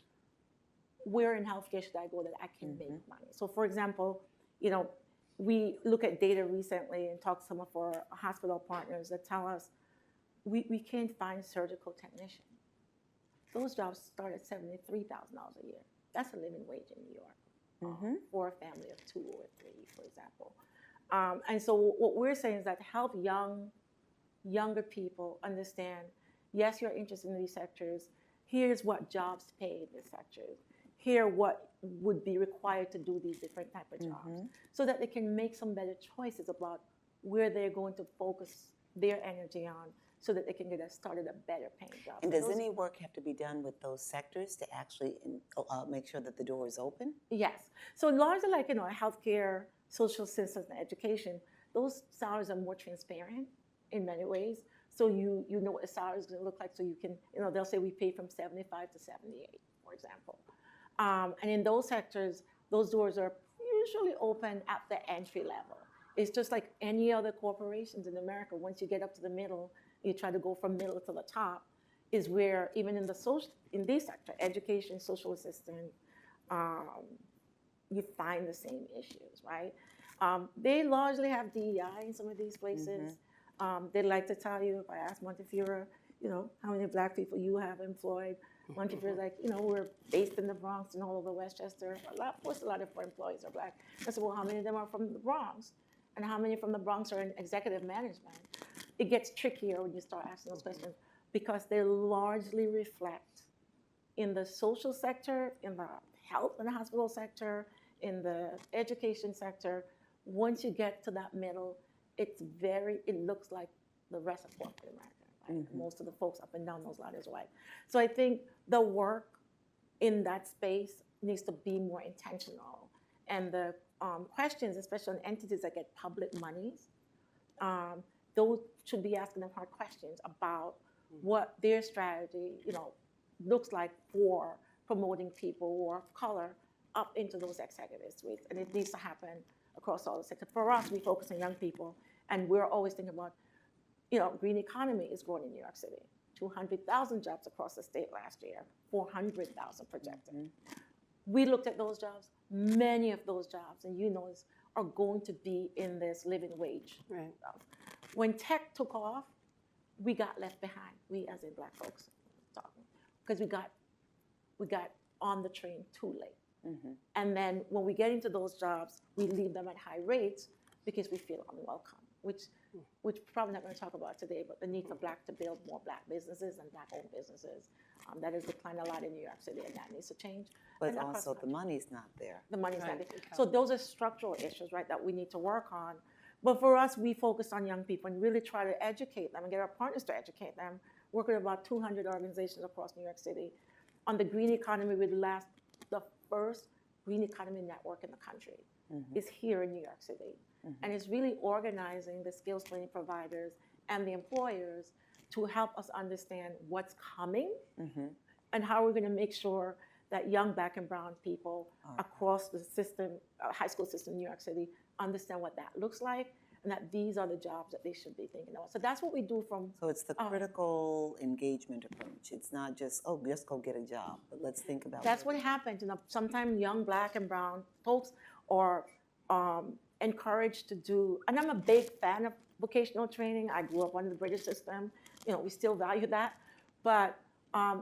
Where in healthcare should I go that I can make money? So for example, we look at data recently and talk to some of our hospital partners that tell us we can't find surgical technicians. Those jobs start at $73,000 a year. That's a living wage in New York for a family of 2 or 3, for example. And so what we're saying is that help younger people understand, yes, you're interested in these sectors. Here's what jobs pay in these sectors. Here what would be required to do these different type of jobs, so that they can make some better choices about where they're going to focus their energy on, so that they can get started a better paying job. And does any work have to be done with those sectors to actually make sure that the door is open? Yes. So largely like, healthcare, social systems, and education, those salaries are more transparent in many ways. So you know what the salary is going to look like. So you can, they'll say we pay from 75 to 78, for example. And in those sectors, those doors are usually open at the entry level. It's just like any other corporations in America. Once you get up to the middle, you try to go from middle to the top, is where even in this sector, education, social assistance, you find the same issues, right? They largely have DEI in some of these places. They like to tell you, if I ask Montefiore, how many Black people you have employed, Montefiore's like, we're based in the Bronx and all over Westchester. Of course, a lot of our employees are Black. I said, well, how many of them are from the Bronx? And how many from the Bronx are in executive management? It gets trickier when you start asking those questions, because they largely reflect in the social sector, in the health and the hospital sector, in the education sector. Once you get to that middle, it looks like the rest of corporate America. Right? Most of the folks up and down those ladders, right? So I think the work in that space needs to be more intentional. And the questions, especially on entities that get public monies, those should be asking them hard questions about what their strategy, looks like for promoting people who are of color up into those executive suites. And it needs to happen across all the sectors. For us, we focus on young people, and we're always thinking about, green economy is growing in New York City. 200,000 jobs across the state last year, 400,000 projected. We looked at those jobs. Many of those jobs, and this, are going to be in this living wage. Right. When tech took off, we got left behind. We, as in Black folks, talking, because we got on the train too late. And then when we get into those jobs, we leave them at high rates because we feel unwelcome, which we're probably not going to talk about today, but the need for Black to build more Black businesses and Black-owned businesses. That has declined a lot in New York City, and that needs to change. But And also the money's not there. the money's not Right. there. So those are structural issues, right, that we need to work on. But for us, we focus on young people and really try to educate them and get our partners to educate them. Work with about 200 organizations across New York City. On the green economy, the first green economy network in the country is here in New York City. And it's really organizing the skills training providers and the employers to help us understand what's coming and how we're going to make sure that young Black and brown people across the system, high school system in New York City, understand what that looks like and that these are the jobs that they should be thinking about. So that's what we do from. So it's the critical engagement approach. It's not just, just go get a job, but let's think about That's what happens. Sometimes young Black and brown folks are encouraged to do, and I'm a big fan of vocational training. I grew up under the British system. We still value that. But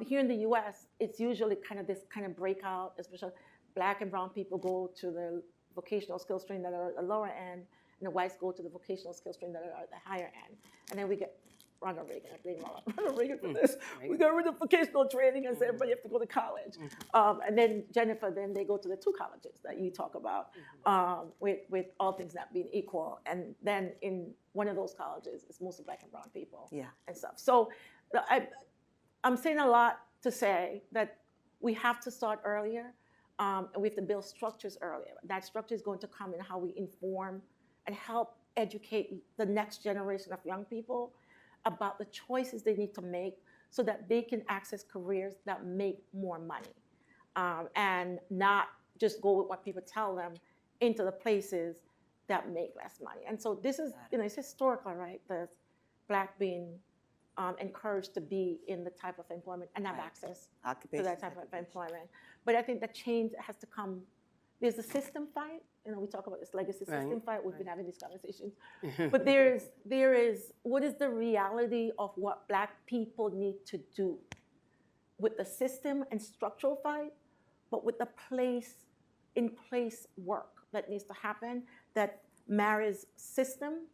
here in the U.S., it's usually this breakout, especially Black and brown people go to the vocational skills training that are at the lower end, and the whites go to the vocational skills training that are at the higher end. And then we get Ronald Reagan, I blame Ronald Reagan for this. We got rid of vocational training and said everybody have to go to college. And then Jennifer, they go to the two colleges that you talk about, with all things not being equal. And then in one of those colleges, it's mostly Black and brown people and stuff. So I'm saying a lot to say that we have to start earlier, and we have to build structures earlier. That structure is going to come in how we inform and help educate the next generation of young people about the choices they need to make so that they can access careers that make more money, and not just go with what people tell them into the places that make less money. And so this is, it's historical, right? The Black being encouraged to be in the type of employment and have access to that type of employment. But I think the change has to come. There's a system fight. We talk about this legacy system fight. We've been having these conversations. But there is, what is the reality of what Black people need to do with the system and structural fight, but with the in place work that needs to happen that marries system,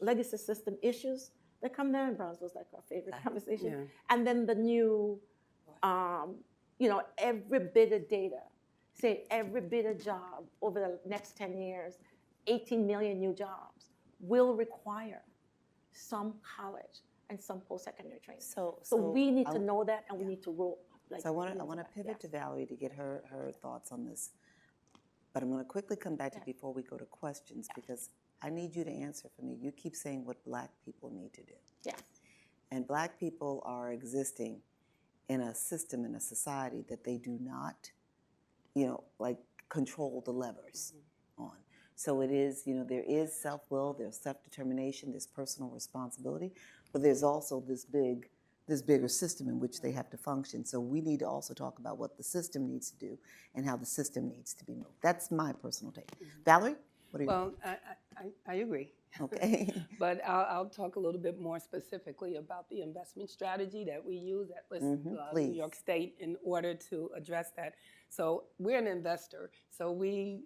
legacy system issues that come down. Brownsville's like our favorite conversation. And then the new, every bit of data, say every bit of job over the next 10 years, 18 million new jobs will require some college and some post-secondary training. So we need to know that, and we need to roll. So I want to pivot to Valerie to get her thoughts on this. But I'm going to quickly come back to you before we go to questions, because I need you to answer for me. You keep saying what Black people need to do. Yes. And Black people are existing in a system, in a society that they do not, control the levers on. So it is, there is self-will, there's self-determination, there's personal responsibility, but there's also this bigger system in which they have to function. So we need to also talk about what the system needs to do and how the system needs to be moved. That's my personal take. Valerie, what are you? Well, I agree. Okay. But I'll talk a little bit more specifically about the investment strategy that we use at New York State in order to address that. So we're an investor, so we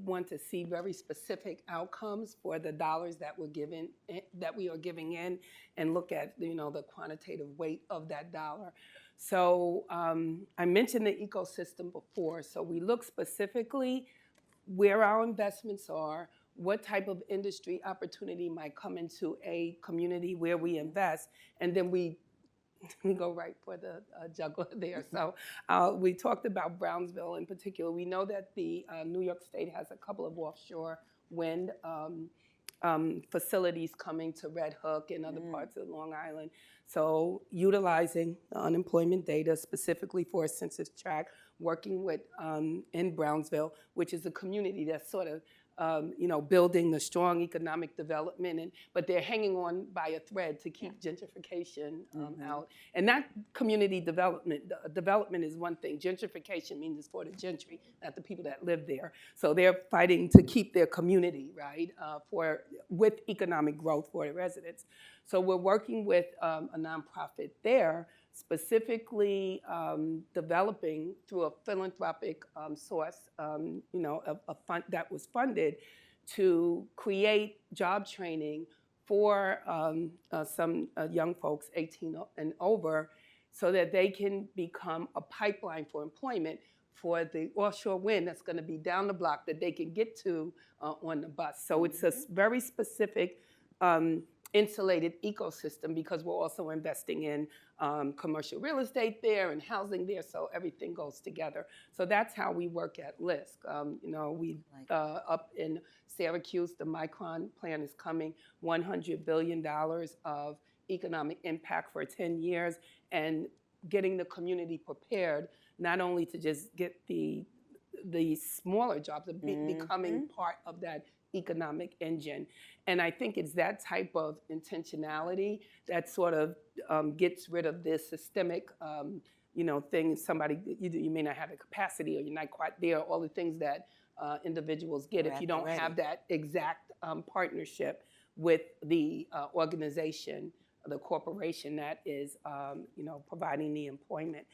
want to see very specific outcomes for the dollars that we are giving in, and look at the quantitative weight of that dollar. So I mentioned the ecosystem before. So we look specifically where our investments are, what type of industry opportunity might come into a community where we invest, and then we we go right for the juggler there. So we talked about Brownsville in particular. We know that the New York State has a couple of offshore wind facilities coming to Red Hook and other parts of Long Island. So utilizing unemployment data specifically for a census tract, working with in Brownsville, which is a community that's sort of building the strong economic development, but they're hanging on by a thread to keep gentrification out. And that community development is one thing. Gentrification means it's for the gentry, not the people that live there. So they're fighting to keep their community, right, with economic growth for the residents. So we're working with a nonprofit there, specifically developing through a philanthropic source, a fund that was funded to create job training for some young folks 18 and over, so that they can become a pipeline for employment for the offshore wind that's going to be down the block that they can get to on the bus. So it's a very specific insulated ecosystem, because we're also investing in commercial real estate there and housing there, so everything goes together. So that's how we work at LISC. We up in Syracuse, the Micron plan is coming, $100 billion of economic impact for 10 years, and getting the community prepared, not only to just get the smaller jobs, but becoming part of that economic engine. And I think it's that type of intentionality that sort of gets rid of this systemic, thing. Somebody, you may not have the capacity, or you're not quite there, all the things that individuals get if you don't have that exact partnership with the organization, the corporation that is, providing the employment.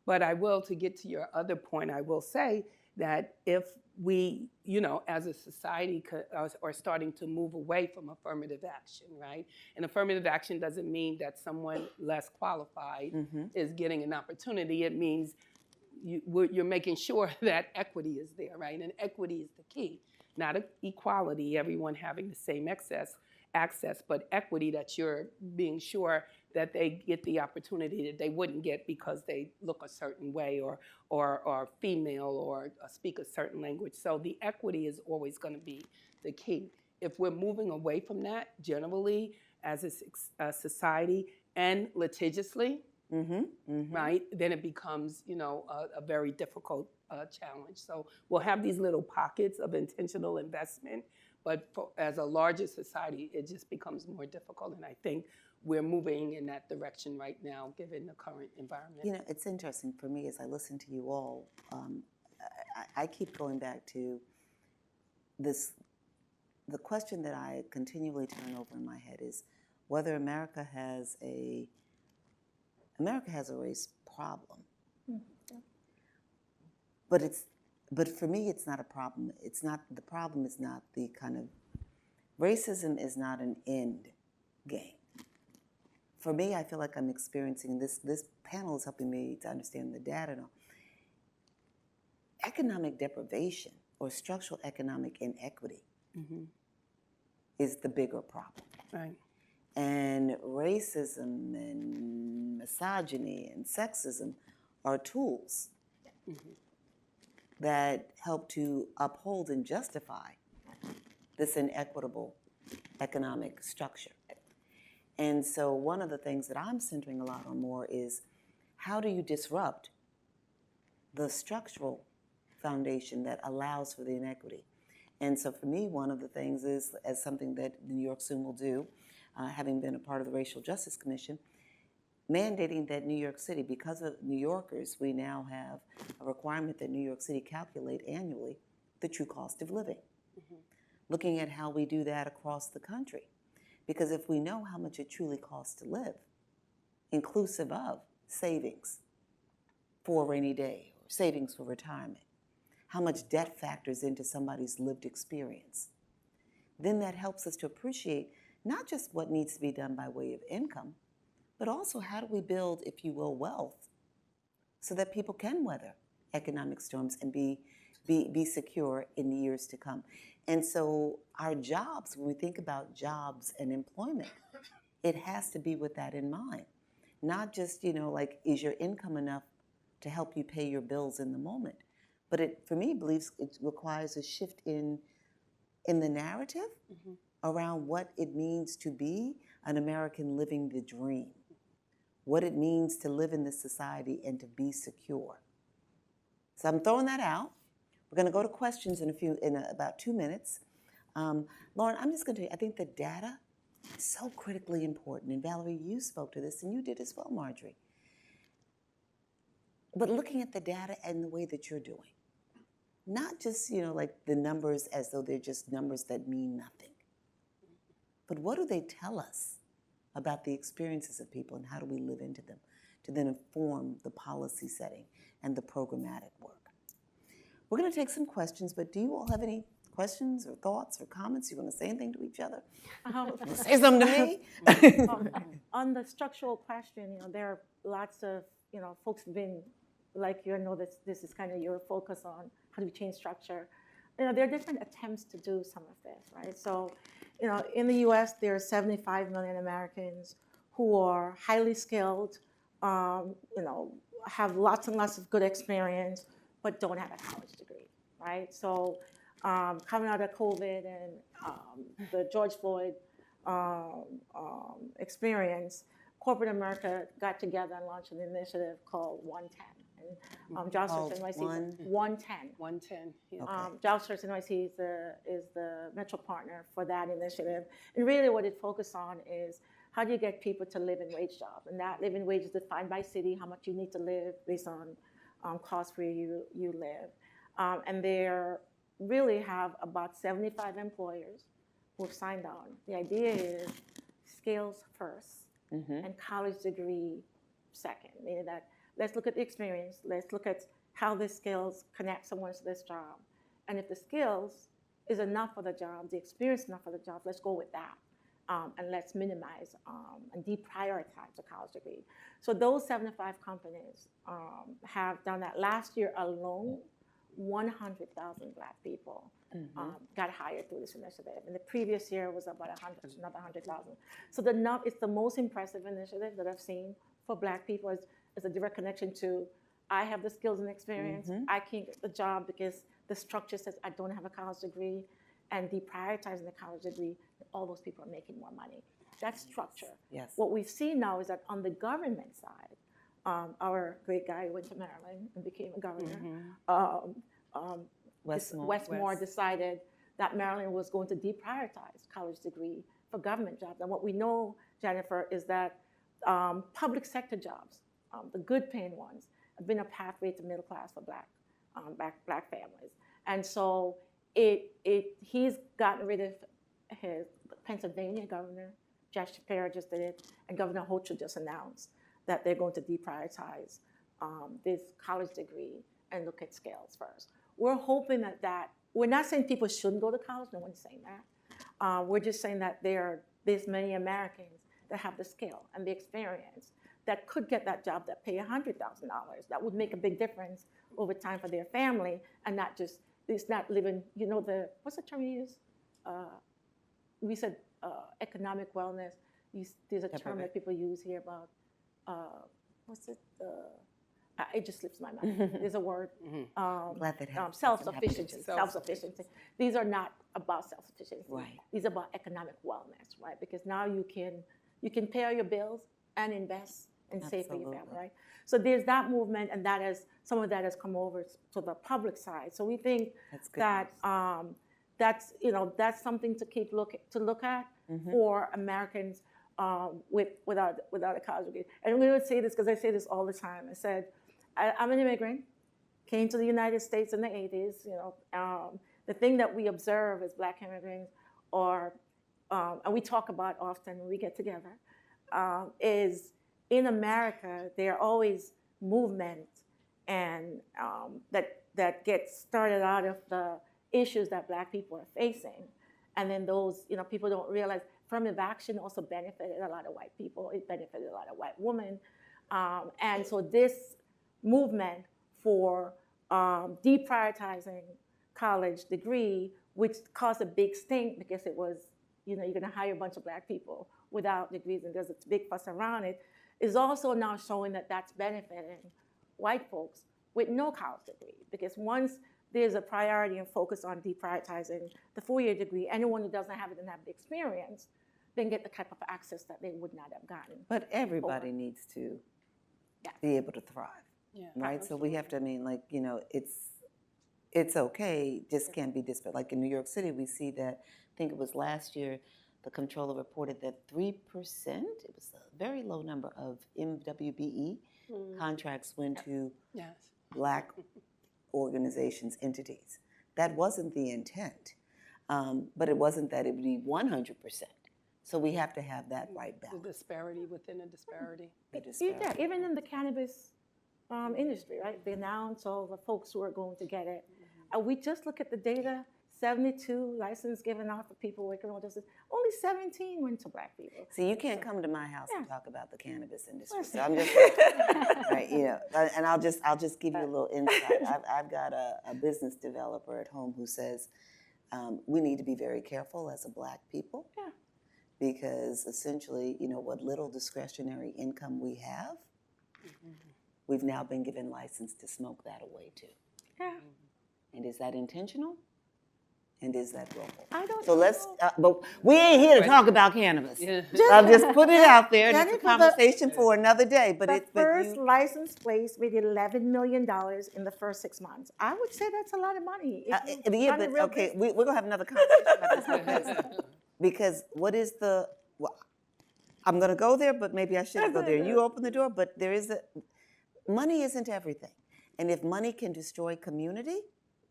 But I will, to get to your other point, I will say that if we, as a society are starting to move away from affirmative action, right? And affirmative action doesn't mean that someone less qualified is getting an opportunity. It means you're making sure that equity is there, right? And equity is the key, not equality, everyone having the same access, but equity, that you're being sure that they get the opportunity that they wouldn't get because they look a certain way, or female, or speak a certain language. So the equity is always going to be the key. If we're moving away from that generally as a society and litigiously, right, then it becomes, a very difficult challenge. So we'll have these little pockets of intentional investment, but as a larger society, it just becomes more difficult. And I think we're moving in that direction right now, given the current environment. It's interesting for me as I listen to you all. I keep going back to this. The question that I continually turn over in my head is whether America has a race problem. But for me, it's not a problem. The problem is not the kind of, racism is not an end game. For me, I feel like I'm experiencing this panel is helping me to understand the data now. Economic deprivation or structural economic inequity is the bigger problem. Right. And racism and misogyny and sexism are tools that help to uphold and justify this inequitable economic structure. And so one of the things that I'm centering a lot on more is, how do you disrupt the structural foundation that allows for the inequity? And so for me, one of the things is, as something that New York soon will do, having been a part of the Racial Justice Commission, mandating that New York City, because of New Yorkers, we now have a requirement that New York City calculate annually the true cost of living. Looking at how we do that across the country. Because if we know how much it truly costs to live, inclusive of savings for a rainy day or savings for retirement, how much debt factors into somebody's lived experience, then that helps us to appreciate not just what needs to be done by way of income, but also how do we build, if you will, wealth so that people can weather economic storms and be secure in the years to come. And so our jobs, when we think about jobs and employment, it has to be with that in mind. Not just, like, is your income enough to help you pay your bills in the moment? But it, for me, believes it requires a shift in the narrative around what it means to be an American living the dream, what it means to live in this society and to be secure. So I'm throwing that out. We're going to go to questions in about 2 minutes. Lauren, I'm just going to tell you, I think the data is so critically important. And Valerie, you spoke to this, and you did as well, Marjorie. But looking at the data and the way that you're doing, not just, like the numbers as though they're just numbers that mean nothing, but what do they tell us about the experiences of people and how do we live into them to then inform the policy setting and the programmatic work? We're going to take some questions, but do you all have any questions or thoughts or comments? You want to say anything to each other? Say something to me? On the structural question, there are lots of, folks have been, like you know, this is kind of your focus on how do we change structure. There are different attempts to do some of this, right? So, in the U.S., there are 75 million Americans who are highly skilled, have lots and lots of good experience, but don't have a college degree, right? So coming out of COVID and the George Floyd experience, corporate America got together and launched an initiative called 110. And Job Search NYC, 110. 110. Yeah. Job Search NYC is the metro partner for that initiative. And really what it focused on is how do you get people to live in wage jobs? And that living wage is defined by city, how much you need to live based on cost where you live. And they really have about 75 employers who have signed on. The idea is skills first and college degree second, meaning that let's look at the experience, let's look at how the skills connect someone to this job. And if the skills is enough for the job, the experience enough for the job, let's go with that. And let's minimize and deprioritize the college degree. So those 75 companies have done that. Last year alone, 100,000 Black people got hired through this initiative. And the previous year was about another 100,000. So it's the most impressive initiative that I've seen for Black people. Is a direct connection to, I have the skills and experience, I can't get the job because the structure says I don't have a college degree, and deprioritizing the college degree, all those people are making more money. That's structure. Yes. What we've seen now is that on the government side, our great guy went to Maryland and became a governor. Westmore decided that Maryland was going to deprioritize college degree for government jobs. And what we know, Jennifer, is that public sector jobs, the good paying ones, have been a pathway to middle class for Black families. And so he's gotten rid of his Pennsylvania governor, Josh Shapiro just did it, and Governor Hochul just announced that they're going to deprioritize this college degree and look at skills first. We're hoping that we're not saying people shouldn't go to college, no one's saying that. We're just saying that there's many Americans that have the skill and the experience that could get that job that pay $100,000. That would make a big difference over time for their family, and not just, it's not living, what's the term you use? We said economic wellness. There's a term that people use here about, what's it? It just slips my mind. There's a word. Self-sufficiency. Self-sufficiency. These are not about self-sufficiency. Right. These are about economic wellness, right? Because now you can pay all your bills and invest and save for your family, right? So there's that movement, and some of that has come over to the public side. So we think that's something to look at for Americans without a college degree. And I'm going to say this because I say this all the time. I said, I'm an immigrant, came to the United States in the 80s. The thing that we observe as Black immigrants, and we talk about often when we get together, is in America there are always movements and that get started out of the issues that Black people are facing, and then those people don't realize affirmative action also benefited a lot of white people. It benefited a lot of white women, and so this movement for deprioritizing college degree, which caused a big stink because it was, you're going to hire a bunch of Black people without degrees, and there's a big fuss around it. is also now showing that that's benefiting white folks with no college degree. Because once there's a priority and focus on deprioritizing the 4-year degree, anyone who doesn't have it and have the experience, then get the type of access that they would not have gotten. But everybody needs to Yeah. be able to thrive, Yeah. right? So we have to, I mean, like, you know, it's okay, just can't be disparate. Like in New York City, we see that, I think it was last year, the comptroller reported that 3%, it was a very low number of MWBE contracts went to Yes. Black organizations, entities. That wasn't the intent, but it wasn't that it would be 100%. So we have to have that right The balance. disparity within a disparity. The disparity. Yeah, even in the cannabis industry, right? They announce all the folks who are going to get it. We just look at the data, 72 licenses given out for people working on this. Only 17 went to Black people. See, you can't come to my house and Yeah. talk about the cannabis industry. Listen. So I'm just, right, you know, and I'll just give you a little insight. I've got a business developer at home who says we need to be very careful as a Black people. Yeah. Because essentially, you know, what little discretionary income we have, we've now been given license to smoke that away too. Yeah. And is that intentional? And is that willful? I don't So let's, know. but we ain't here to talk about cannabis. Yeah. I'll just put it out there. And it's a Jennifer, conversation for another day. But The it's but first you, license place made $11 million in the first 6 months. I would say that's a lot of money. If you yeah, run a but real okay, business. we're gonna have another conversation about this because what is the? Well, I'm gonna go there, but maybe I shouldn't go there. You open the door, but there is money isn't everything, and if money can destroy community,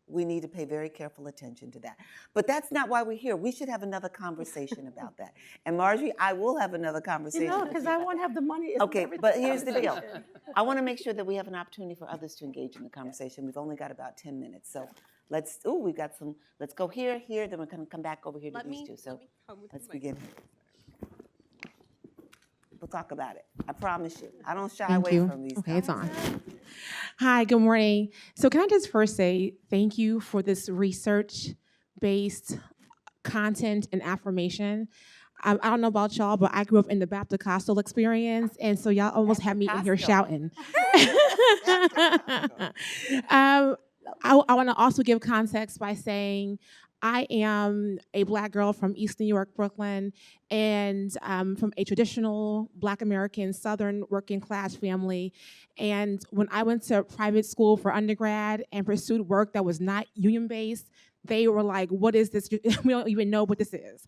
we need to pay very careful attention to that. But that's not why we're here. We should have another conversation about that. And Marjorie, I will have another conversation. You know, with because you I about won't that. have the money. It's Okay, everything but here's the deal. conversation. I want to make sure that we have an opportunity for others to engage in the conversation. We've only got about 10 minutes. So let's, we've got some, let's go here, then we're going to come back over here to these two. So let's begin here. We'll talk about it. I promise you. I don't shy Thank away you. from these Okay, it's topics. on. Hi, good morning. So can I just first say thank you for this research-based content and affirmation. I don't know about y'all, but I grew up in the Baptist Costal experience, and so y'all almost had me in here shouting. I want to also give context by saying I am a Black girl from East New York, Brooklyn, and from a traditional Black American Southern working class family. And when I went to private school for undergrad and pursued work that was not union-based, they were like, "What is this? We don't even know what this is."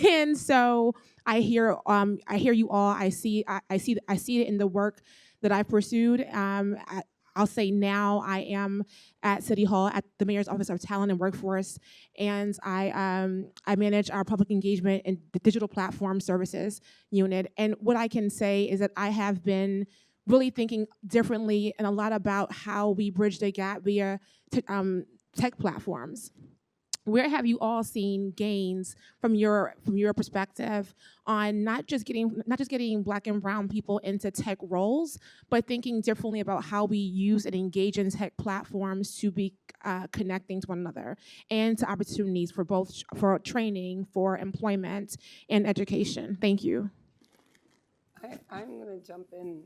And so I hear you all. I see it in the work that I've pursued. I'll say now I am at City Hall at the Mayor's Office of Talent and Workforce, and I manage our public engagement and the digital platform services unit. And what I can say is that I have been really thinking differently and a lot about how we bridge the gap via tech platforms. Where have you all seen gains from your perspective on not just getting Black and brown people into tech roles, but thinking differently about how we use and engage in tech platforms to be connecting to one another and to opportunities for both for training, for employment, and education? Thank you. I'm going to jump in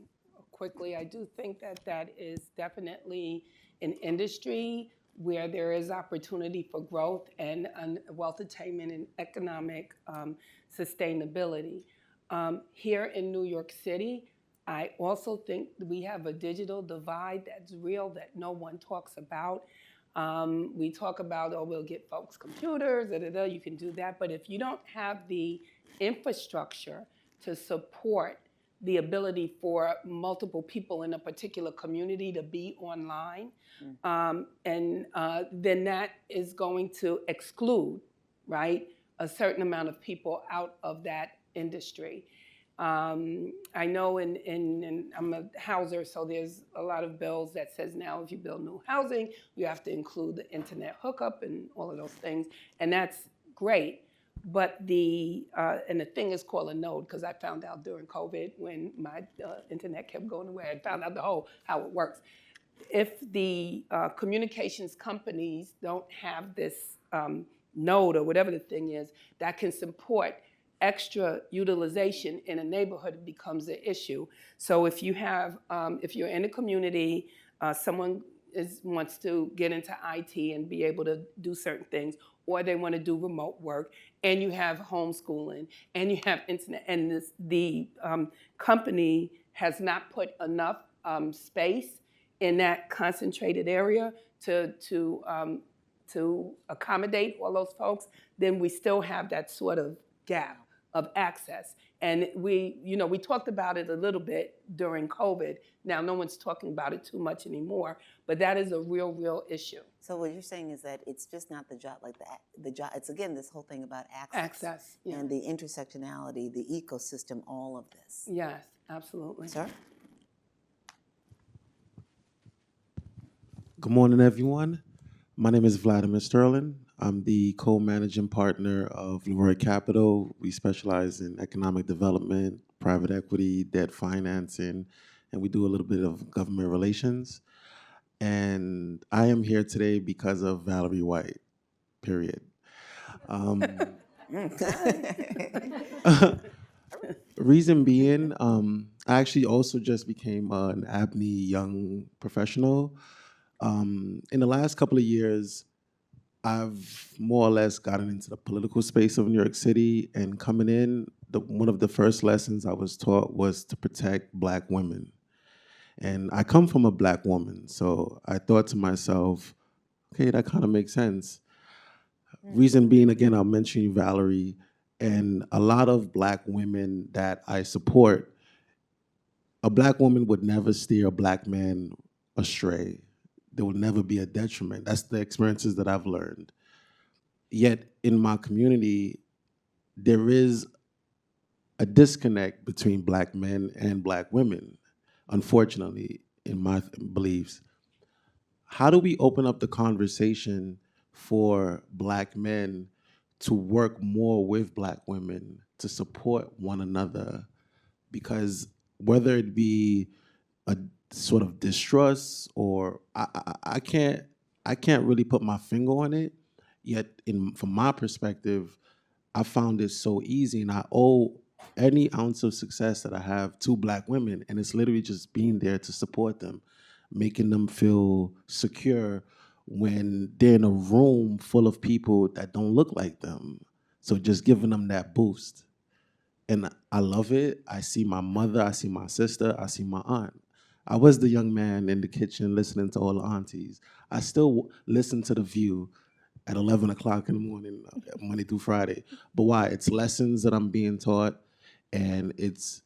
quickly. I do think that is definitely an industry where there is opportunity for growth and wealth attainment and economic sustainability. Here in New York City, I also think we have a digital divide that's real that no one talks about. We talk about, oh, we'll get folks computers, you can do that. But if you don't have the infrastructure to support the ability for multiple people in a particular community to be online, then that is going to exclude, right, a certain amount of people out of that industry. I know I'm a houser, so there's a lot of bills that says now if you build new housing, you have to include the internet hookup and all of those things, and that's great. But and the thing is called a node, because I found out during COVID when my internet kept going away, I found out how it works. If the communications companies don't have this node or whatever the thing is that can support extra utilization in a neighborhood, it becomes an issue. So if you have, if you're in a community, someone wants to get into IT and be able to do certain things, or they want to do remote work, and you have homeschooling, and you have internet, and the company has not put enough space in that concentrated area to accommodate all those folks, then we still have that sort of gap of access. And we talked about it a little bit during COVID. Now, no one's talking about it too much anymore, but that is a real issue. So what you're saying is that it's just not the job, like the job. It's again this whole thing about access, Yeah. and the intersectionality, the ecosystem, all of this. Yes, absolutely. Sir? Good morning, everyone. My name is Vladimir Sterling. I'm the co-managing partner of Leroy Capital. We specialize in economic development, private equity, debt financing, and we do a little bit of government relations. And I am here today because of Valerie White, period. Reason being, I actually also just became an ABNY young professional. In the last couple of years, I've more or less gotten into the political space of New York City, and coming in, one of the first lessons I was taught was to protect Black women. And I come from a Black woman, so I thought to myself, okay, that kind of makes sense. Reason being, again, I'll mention you, Valerie, and a lot of Black women that I support, a Black woman would never steer a Black man astray. There will never be a detriment. That's the experiences that I've learned. Yet in my community, there is a disconnect between Black men and Black women, unfortunately, in my beliefs. How do we open up the conversation for Black men to work more with Black women, to support one another? Because whether it be a sort of distrust, or I can't really put my finger on it. Yet, from my perspective, I found it so easy, and I owe any ounce of success that I have to Black women, and it's literally just being there to support them, making them feel secure when they're in a room full of people that don't look like them. So just giving them that boost. And I love it. I see my mother, I see my sister, I see my aunt. I was the young man in the kitchen listening to all the aunties. I still listen to The View at 11 o'clock in the morning, Monday through Friday. But why? It's lessons that I'm being taught, and it's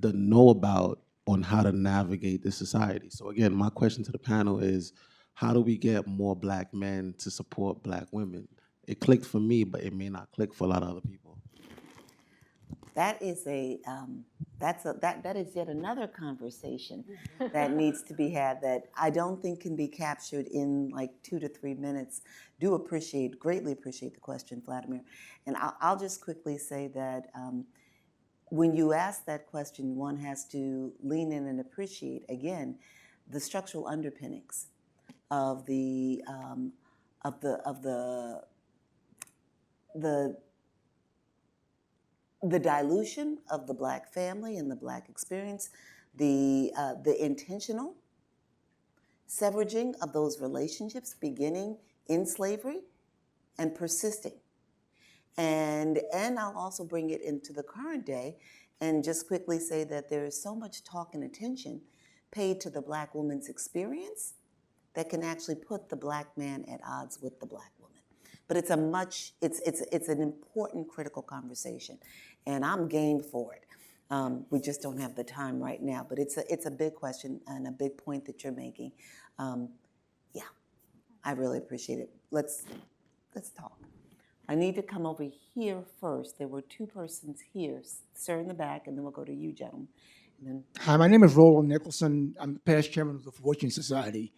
the know about on how to navigate this society. So again, my question to the panel is, how do we get more Black men to support Black women? It clicked for me, but it may not click for a lot of other people. That is that is yet another conversation that needs to be had that I don't think can be captured in like 2 to 3 minutes. Greatly appreciate the question, Vladimir. And I'll just quickly say that when you ask that question, one has to lean in and appreciate, again, the structural underpinnings of the dilution of the Black family and the Black experience, the intentional severaging of those relationships beginning in slavery and persisting. And I'll also bring it into the current day and just quickly say that there is so much talk and attention paid to the Black woman's experience that can actually put the Black man at odds with the Black woman. But it's an important, critical conversation, and I'm game for it. We just don't have the time right now, but it's a big question and a big point that you're making. Yeah, I really appreciate it. Let's talk. I need to come over here first. There were 2 persons here, sir in the back, and then we'll go to you, gentlemen. And then, Hi, my name is Roland Nicholson. I'm the past chairman of the Fortune Society.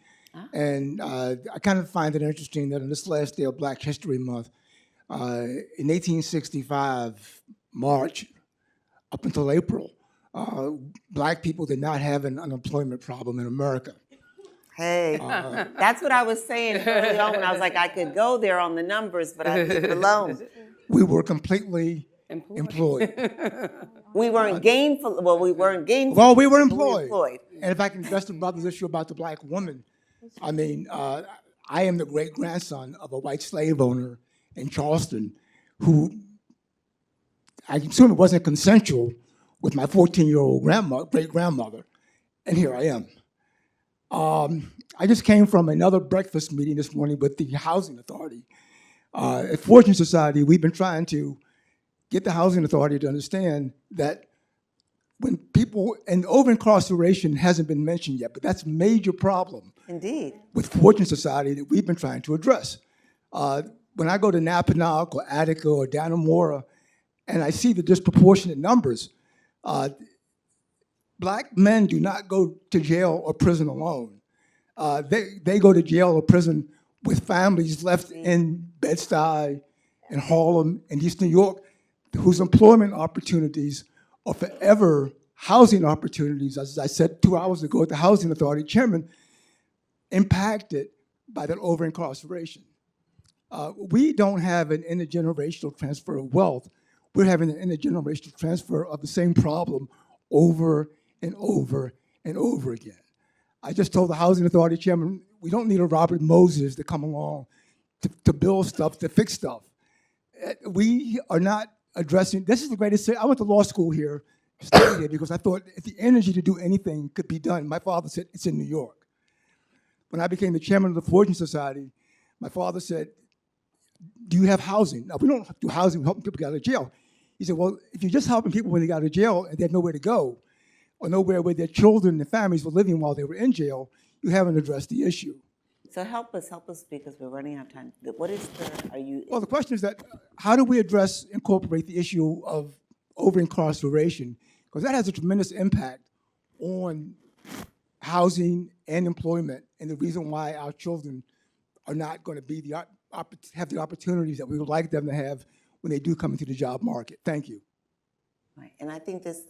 And I kind of find it interesting that on this last day of Black History Month, in 1865, March, up until April, Black people did not have an unemployment problem in America. hey, that's what I was saying early on when I was like, I could go there on the numbers, but I leave it alone. We were completely employed. We weren't gainful. Well, we weren't gainful. Well, we were but we were employed. And if I can address the brother's issue about the black woman, I mean, I am the great grandson of a white slave owner in Charleston who I assume it wasn't consensual with my 14-year-old great grandmother. And here I am. I just came from another breakfast meeting this morning with the Housing Authority. At Fortune Society, we've been trying to get the Housing Authority to understand that when people, and over-incarceration hasn't been mentioned yet, but that's a major problem Indeed. with Fortune Society that we've been trying to address. When I go to Napanock or Attica or Dannemora, and I see the disproportionate numbers, black men do not go to jail or prison alone. They go to jail or prison with families left in Bed-Stuy and Harlem and East New York, whose employment opportunities are forever housing opportunities, as I said 2 hours ago at the Housing Authority chairman, impacted by that over-incarceration. We don't have an intergenerational transfer of wealth. We're having an intergenerational transfer of the same problem over and over and over again. I just told the Housing Authority chairman, we don't need a Robert Moses to come along to build stuff, to fix stuff. We are not addressing, this is the greatest, I went to law school here, studied here, because I thought if the energy to do anything could be done, my father said, it's in New York. When I became the chairman of the Fortune Society, my father said, do you have housing? No, we don't do housing, we're helping people get out of jail. He said, well, if you're just helping people when they got out of jail and they have nowhere to go, or nowhere where their children and families were living while they were in jail, you haven't addressed the issue. So help us because we're running out of time. What is Well, the question is that how do we incorporate the issue of over-incarceration? Because that has a tremendous impact on housing and employment, and the reason why our children are not going to be have the opportunities that we would like them to have when they do come into the job market. Thank you. Right, and I think this,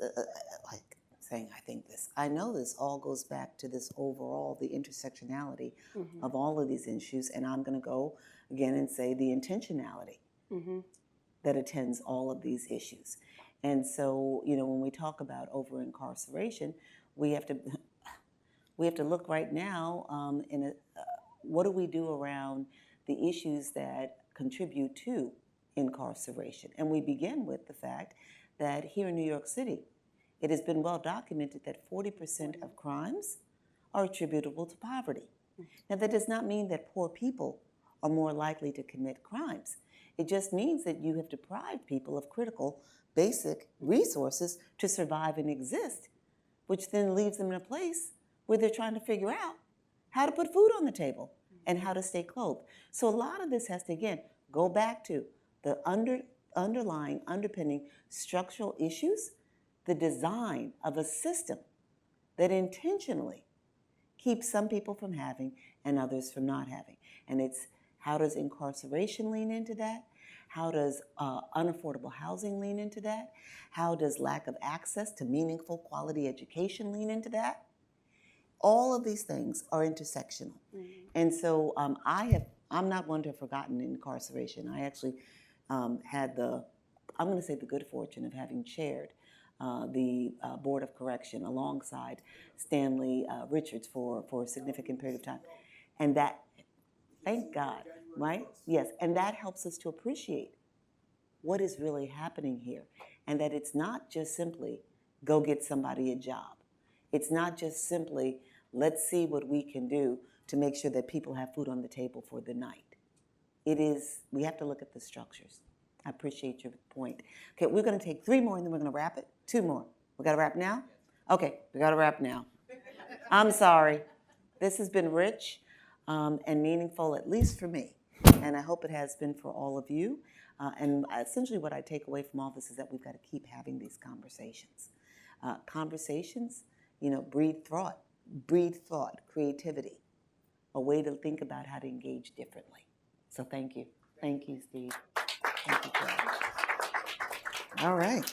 I know this all goes back to this overall, the intersectionality of all of these issues, and I'm going to go again and say the intentionality that attends all of these issues. And so, when we talk about over-incarceration, we have to look right now what do we do around the issues that contribute to incarceration? And we begin with the fact that here in New York City, it has been well documented that 40% of crimes are attributable to poverty. Now, that does not mean that poor people are more likely to commit crimes. It just means that you have deprived people of critical, basic resources to survive and exist, which then leaves them in a place where they're trying to figure out how to put food on the table and how to stay clothed. So a lot of this has to, again, go back to the underlying, underpinning structural issues, the design of a system that intentionally keeps some people from having and others from not having. And it's how does incarceration lean into that? How does unaffordable housing lean into that? How does lack of access to meaningful quality education lean into that? All of these things are intersectional. And so I'm not one to have forgotten incarceration. I actually had the good fortune of having chaired the Board of Correction alongside Stanley Richards for a significant period of time. And that, thank God, right? Yes, and that helps us to appreciate what is really happening here, and that it's not just simply go get somebody a job. It's not just simply let's see what we can do to make sure that people have food on the table for the night. It is, we have to look at the structures. I appreciate your point. Okay, we're going to take 3 more and then we're going to wrap it. 2 more. We got to wrap now? Okay, we got to wrap now. I'm sorry. This has been rich and meaningful, at least for me. And I hope it has been for all of you. And essentially what I take away from all this is that we've got to keep having these conversations. Conversations, breed thought, creativity, a way to think about how to engage differently. So thank you. Thank you, Steve. Thank you, Claire. All right.